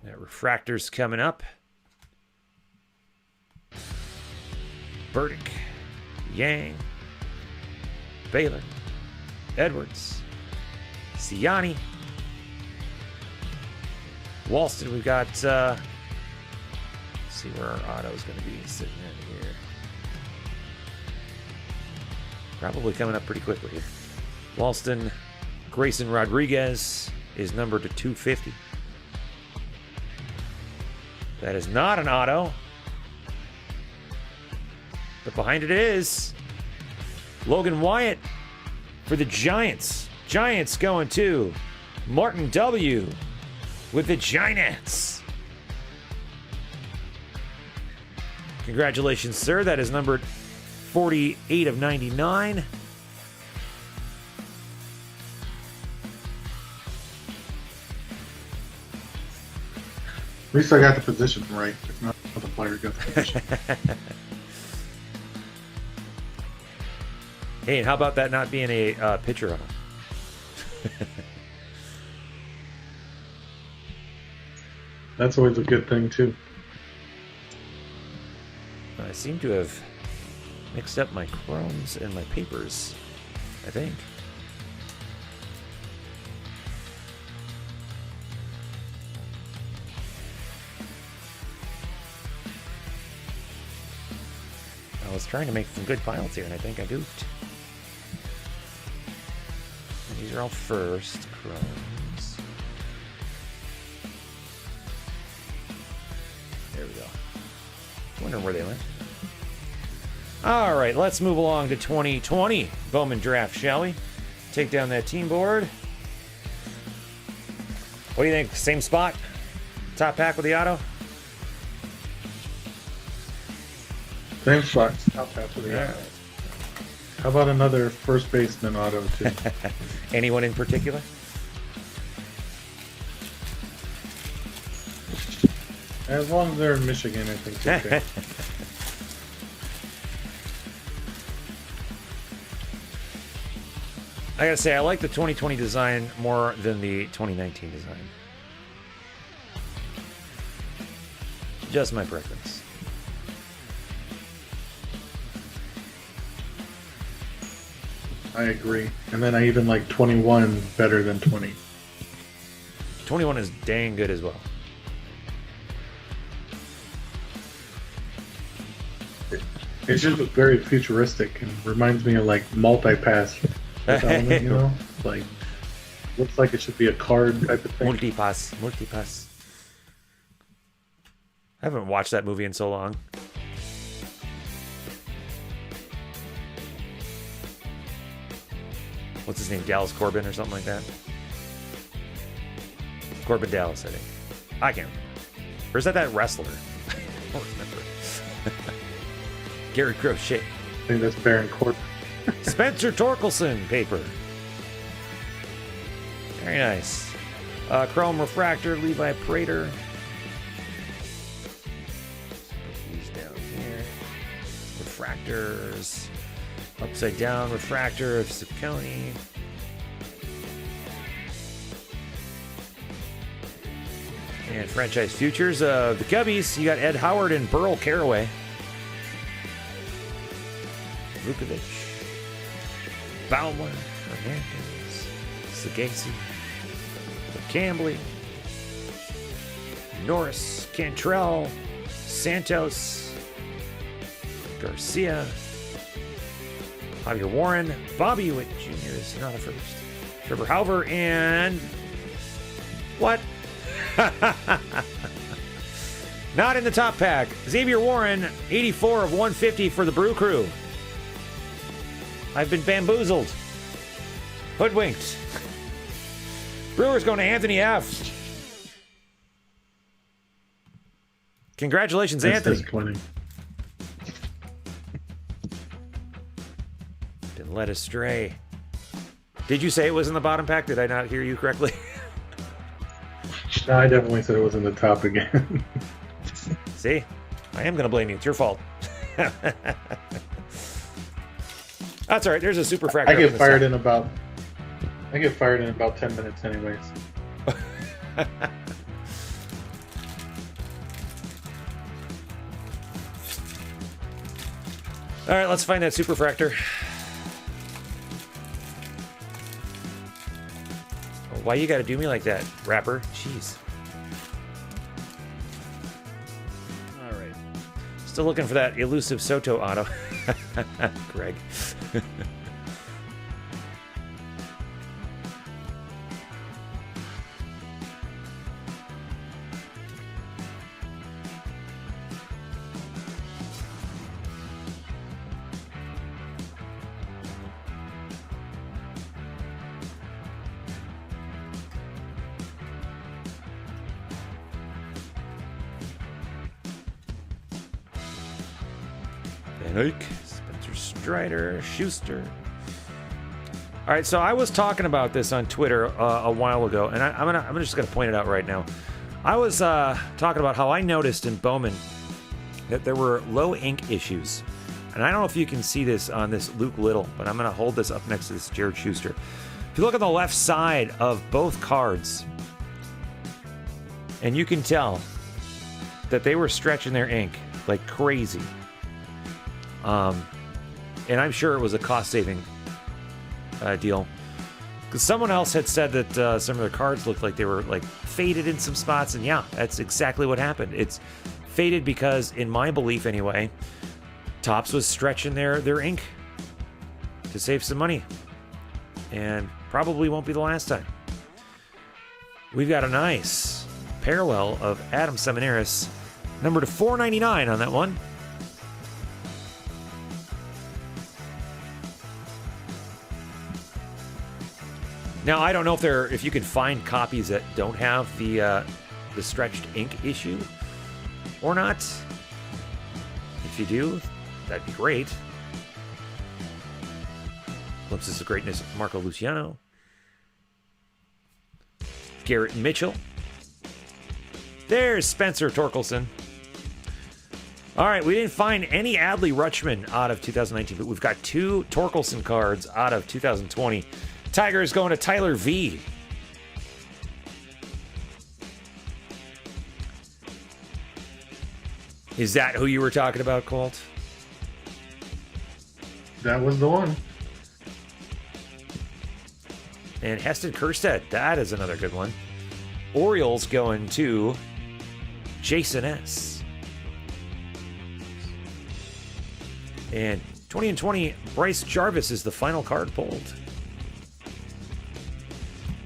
That refractor's coming up. Burdick, Yang, Baylor, Edwards, Siani, Walston. We've got, let's see where our auto's going to be sitting in here. Probably coming up pretty quickly here. Walston, Grayson Rodriguez is numbered to 250. That is not an auto. But behind it is Logan Wyatt for the Giants. Giants going to Martin W. with the Giants. Congratulations, sir. That is numbered 48 of 99. At least I got the position right. If not, the player got the position. Hey, and how about that not being a pitcher on him? That's always a good thing, too. I seem to have mixed up my chromes and my papers, I think. I was trying to make some good files here, and I think I goofed. And these are all first chromes. There we go. Wondering where they went. All right, let's move along to 2020 Bowman Draft, shall we? Take down that team board. What do you think? Same spot? Top pack with the auto? Same spot. Top half of the auto. How about another first baseman auto, too? Anyone in particular? As long as they're in Michigan, I think it's okay. I gotta say, I like the 2020 design more than the 2019 design. Just my preference. I agree. And then I even like 21 better than 20. 21 is dang good as well. It's just very futuristic and reminds me of like multi-pass element, you know? Like, looks like it should be a card type of thing. Multipass. I haven't watched that movie in so long. What's his name? Dallas Corbin or something like that? Corbin Dallas, I think. I can't remember. Or is that wrestler? I don't remember. Gary Crochet. I think that's Baron Corbin. Spencer Torkelson paper. Very nice. Chrome Refractor, Levi Prater. These down here. Refractors. Upside down refractor of Ciccone. And franchise futures of the Cubbies. You got Ed Howard and Burl Caraway. Vukovic. Bowman. Hernandez. Sagasi. Cambley. Norris. Cantrell. Santos. Garcia. Javier Warren. Bobby Witt Jr. is not a first. Trevor Halver and... What? Not in the top pack. Xavier Warren, 84 of 150 for the Brew Crew. I've been bamboozled. Hoodwinked. Brewers going to Anthony F. Congratulations, That's Anthony. disappointing. Been led astray. Did you say it was in the bottom pack? Did I not hear you correctly? No, I definitely said it was in the top again. See? I am going to blame you. It's your fault. That's all right. There's a super fractor. I get fired in about 10 minutes anyways. All right, let's find that super fractor. Why you got to do me like that, rapper? Jeez. All right. Still looking for that elusive Soto auto. Greg. Spencer Strider, Schuster. All right, so I was talking about this on Twitter a while ago, and I'm just gonna point it out right now. I was talking about how I noticed in Bowman that there were low ink issues, and I don't know if you can see this on this Luke Little, but I'm gonna hold this up next to this Jared Schuster. If you look on the left side of both cards, and you can tell that they were stretching their ink like crazy. And I'm sure it was a cost-saving deal. Because someone else had said that some of their cards looked like they were like faded in some spots, and yeah, that's exactly what happened. It's faded because, in my belief anyway, Topps was stretching their ink to save some money. And probably won't be the last time. We've got a nice parallel of Adam Seminaris, number to 499 on that one. Now, I don't know if you can find copies that don't have the stretched ink issue or not. If you do, that'd be great. Glimpses of Greatness, Marco Luciano. Garrett Mitchell. There's Spencer Torkelson. All right, we didn't find any Adley Rutschman out of 2019, but we've got 2 Torkelson cards out of 2020. Tiger is going to Tyler V. Is that who you were talking about, Colt? That was the one. And Heston Kjerstad, that is another good one. Orioles going to Jason S. And 20 and 20, Bryce Jarvis is the final card pulled.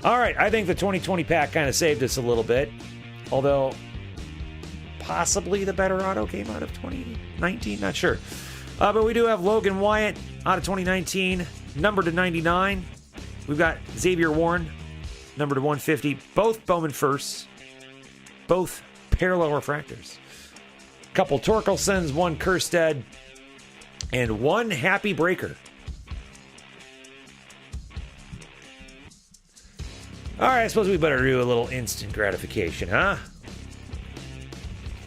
All right, I think the 2020 pack kind of saved us a little bit. Although, possibly the better auto came out of 2019, not sure. But we do have Logan Wyatt out of 2019, numbered to 99. We've got Xavier Warren, numbered to 150. Both Bowman firsts, both parallel refractors. Couple Torkelsons, 1 Kjerstad, and 1 Happy Breaker. All right, I suppose we better do a little instant gratification, huh?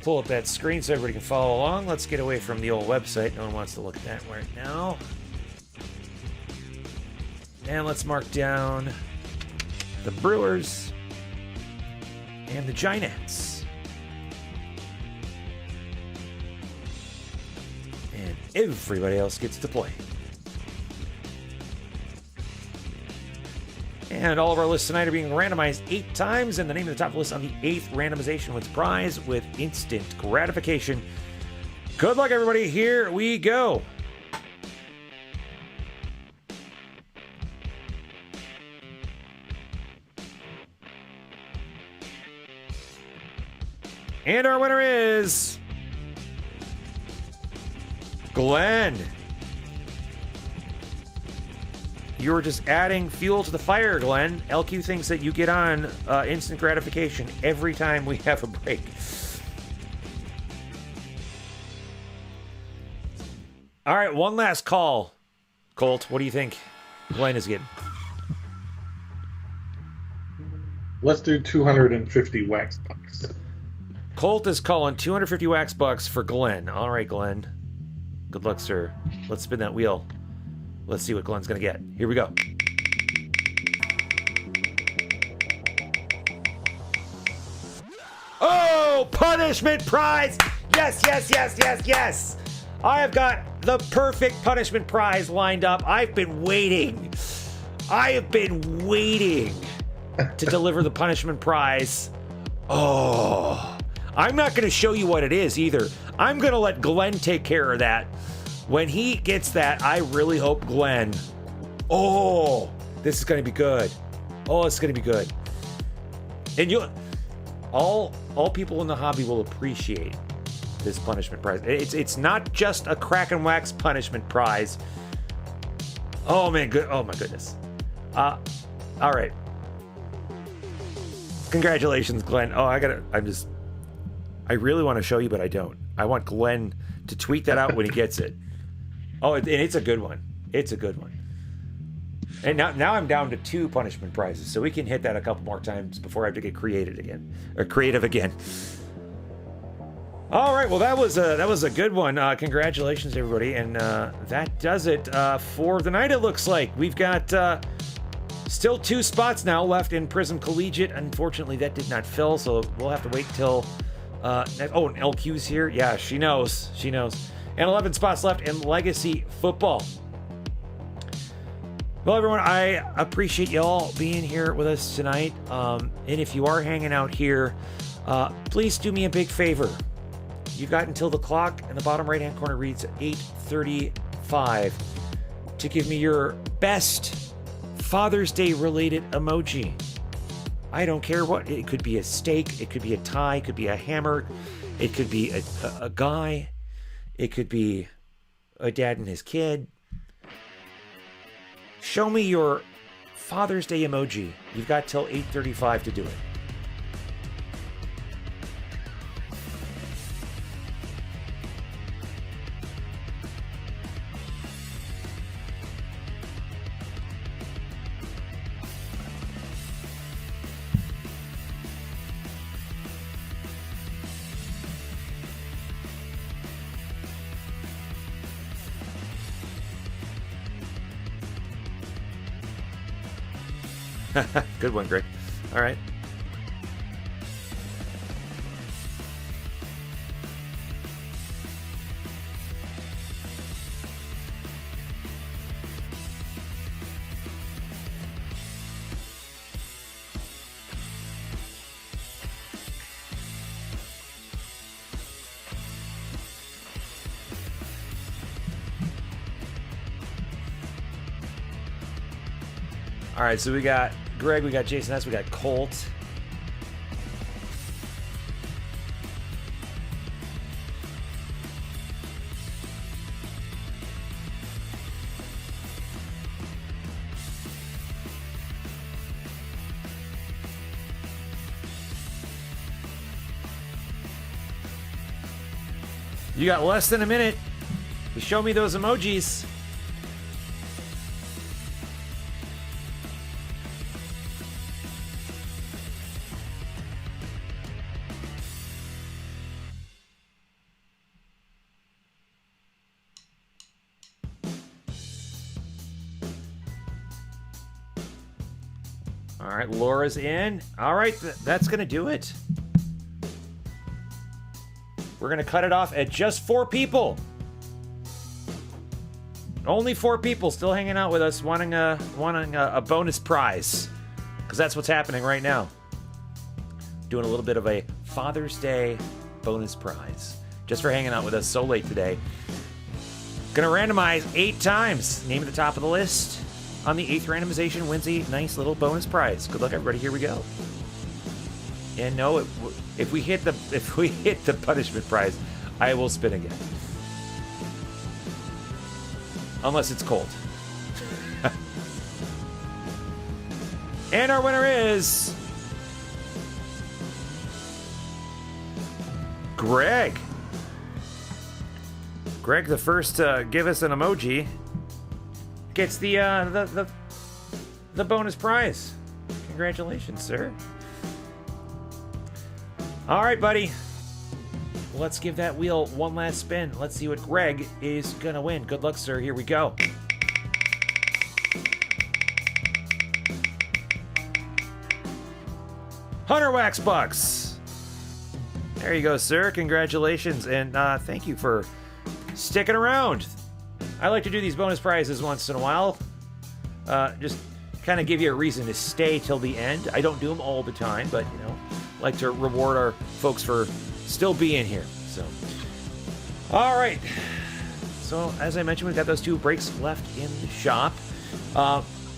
Pull up that screen so everybody can follow along. Let's get away from the old website. No one wants to look at that right now. And let's mark down the Brewers and the Giants. And everybody else gets to play. And all of our lists tonight are being randomized 8 times, and the name of the top list on the 8th randomization wins prize with instant gratification. Good luck, everybody. Here we go. And our winner is Glenn. You're just adding fuel to the fire, Glenn. LQ thinks that you get on instant gratification every time we have a break. All right, one last call. Colt, what do you think Glenn is getting? Let's do 250 wax bucks. Colt is calling 250 wax bucks for Glenn. All right, Glenn. Good luck, sir. Let's spin that wheel. Let's see what Glenn's going to get. Here we go. Oh, punishment prize! Yes, yes, yes, yes, yes! I have got the perfect punishment prize lined up. I've been waiting. I have been waiting to deliver the punishment prize. Oh, I'm not going to show you what it is either. I'm going to let Glenn take care of that. When he gets that, I really hope Glenn... Oh, this is going to be good. Oh, it's going to be good. And you'll... All people in the hobby will appreciate this punishment prize. It's not just a Crack and Wax punishment prize. Oh, man. Good. Oh, my goodness. All right. Congratulations, Glenn. Oh, I really want to show you, but I don't. I want Glenn to tweet that out when he gets it. Oh, and it's a good one. It's a good one. And now I'm down to 2 punishment prizes, so we can hit that a couple more times before I have to get creative again. All right, well that was a good one. Congratulations, everybody, and that does it for the night. It looks like we've got still 2 spots now left in Prizm Collegiate. Unfortunately, that did not fill, so we'll have to wait till. And LQ's here. Yeah, she knows. And 11 spots left in Legacy Football. Well, everyone, I appreciate y'all being here with us tonight. And if you are hanging out here, please do me a big favor. You've got until the clock in the bottom right-hand corner reads 8:35 to give me your best Father's Day related emoji. I don't care what. It could be a steak. It could be a tie. It could be a hammer. It could be a guy. It could be a dad and his kid. Show me your Father's Day emoji. You've got till 8:35 to do it. Good one, Greg. All right. All right, so we got Greg, we got Jason S, we got Colt. You got less than a minute to show me those emojis. All right, Laura's in. All right, that's going to do it. We're going to cut it off at just 4 people. Only 4 people still hanging out with us, wanting a bonus prize. Because that's what's happening right now. Doing a little bit of a Father's Day bonus prize. Just for hanging out with us so late today. Going to randomize 8 times. Name at the top of the list. On the 8th randomization wins a nice little bonus prize. Good luck, everybody. Here we go. And no, if we hit the punishment prize, I will spin again. Unless it's cold. And our winner is Greg. Greg, the first to give us an emoji, gets the bonus prize. Congratulations, sir. All right, buddy. Let's give that wheel one last spin. Let's see what Greg is gonna win. Good luck, sir. Here we go. Hunter Wax Bucks. There you go, sir. Congratulations, and thank you for sticking around. I like to do these bonus prizes once in a while. Just kind of give you a reason to stay till the end. I don't do them all the time, but, you know, like to reward our folks for still being here. So, all right. So, as I mentioned, we've got those 2 breaks left in the shop.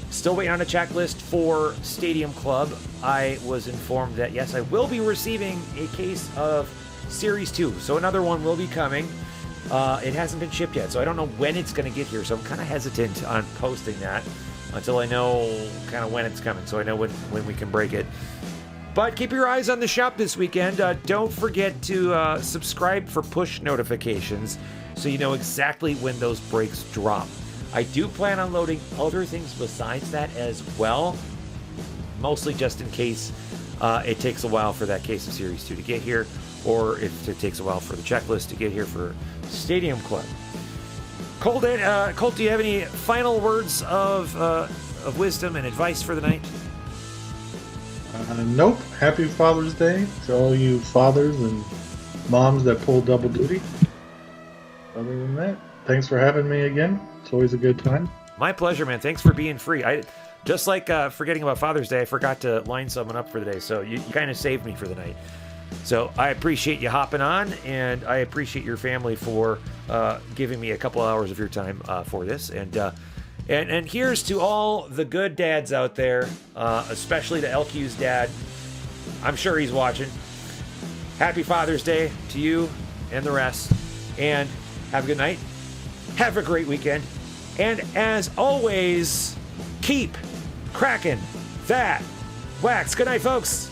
Still waiting on a checklist for Stadium Club. I was informed that, yes, I will be receiving a case of Series 2. So another one will be coming. It hasn't been shipped yet, so I don't know when it's going to get here. So I'm kind of hesitant on posting that until I know kind of when it's coming, so I know when we can break it. But keep your eyes on the shop this weekend. Don't forget to subscribe for push notifications so you know exactly when those breaks drop. I do plan on loading other things besides that as well, mostly just in case it takes a while for that case of Series 2 to get here, or if it takes a while for the checklist to get here for Stadium Club. Colt, do you have any final words of wisdom and advice for the night? Nope. Happy Father's Day to all you fathers and moms that pull double duty. Other than that, thanks for having me again. It's always a good time. My pleasure, man. Thanks for being free. I just like forgetting about Father's Day, I forgot to line someone up for the day, so you kind of saved me for the night. So I appreciate you hopping on, and I appreciate your family for giving me a couple hours of your time for this. And here's to all the good dads out there, especially to LQ's dad. I'm sure he's watching. Happy Father's Day to you and the rest. And have a good night. Have a great weekend. And as always, keep cracking that wax. Good night, folks.